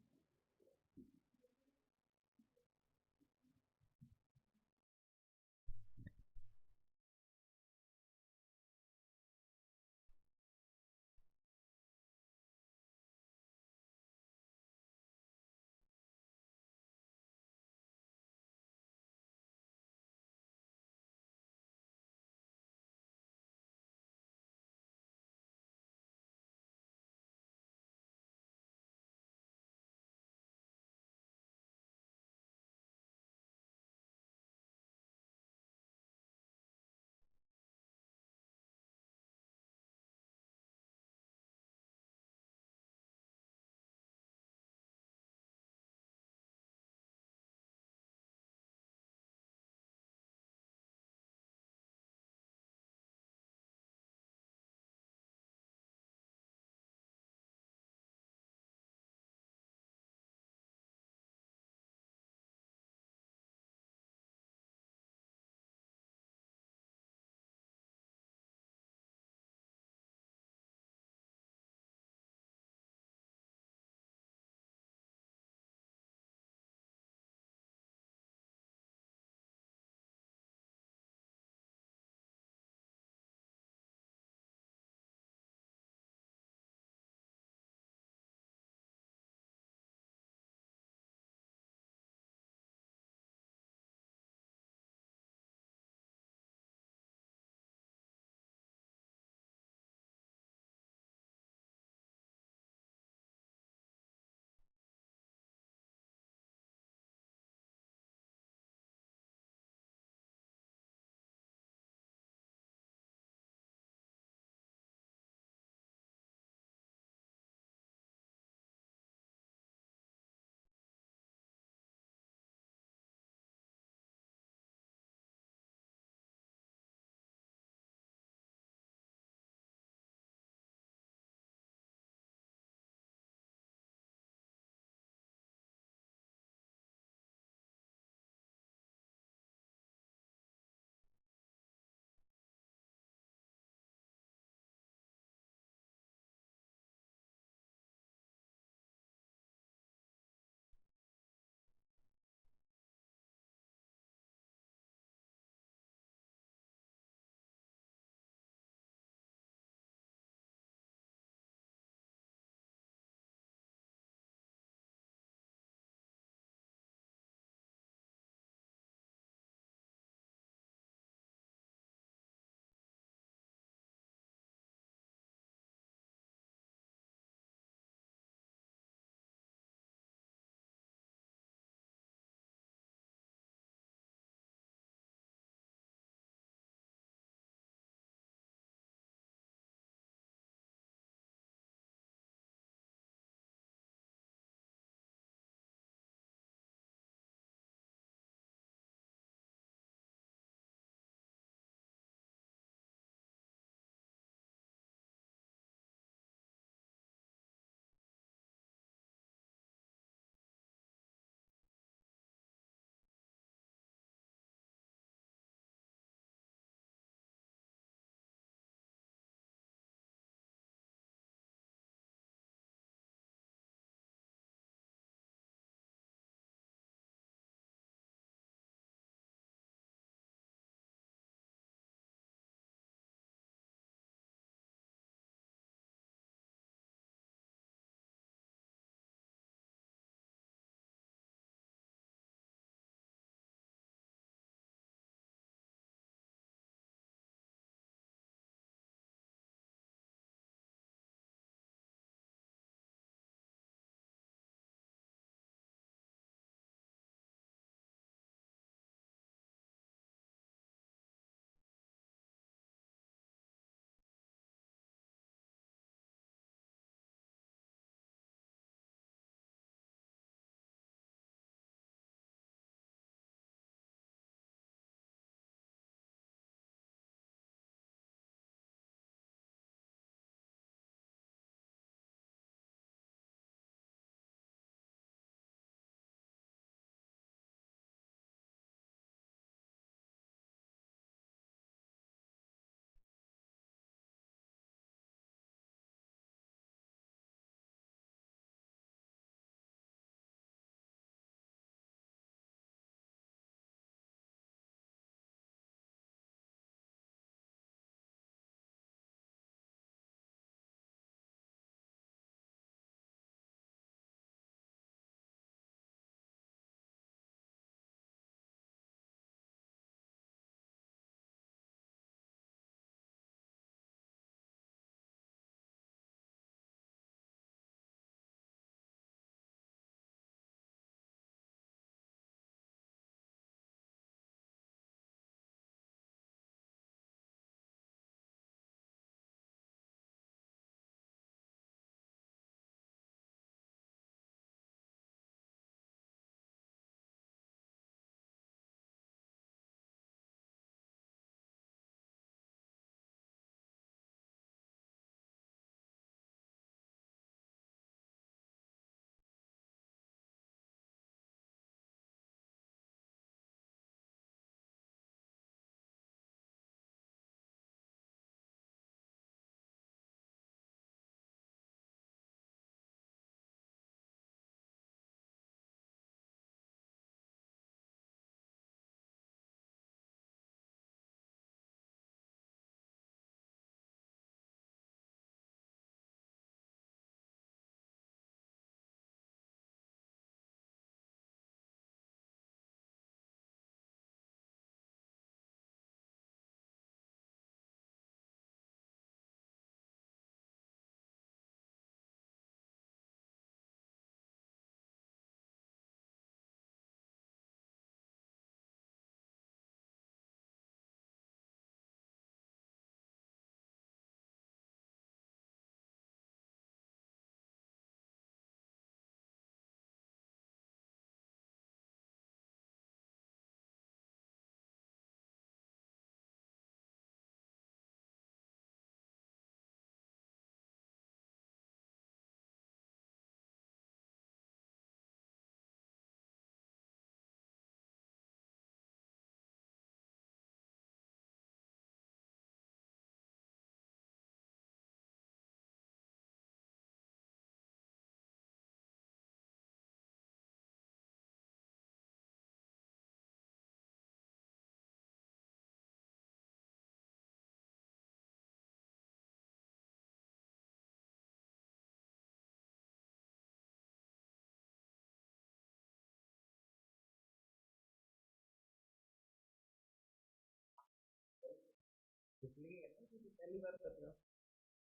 इसलिए है ना कि पहली बार कर रहे हो,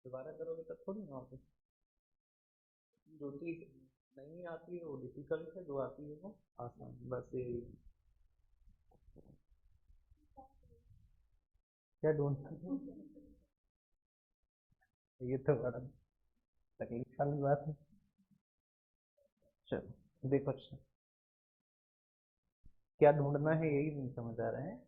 दोबारा करोगे तब थोड़ी ना होगी। जो चीज नहीं आती है वो डिफिकल्ट है, जो आती है वो आसान, बस यही। क्या ढूंढ, ये तो बड़ा तकलीफ वाली बात है। चलो देखो, अच्छा क्या ढूंढना है यही नहीं समझ आ रहे हैं।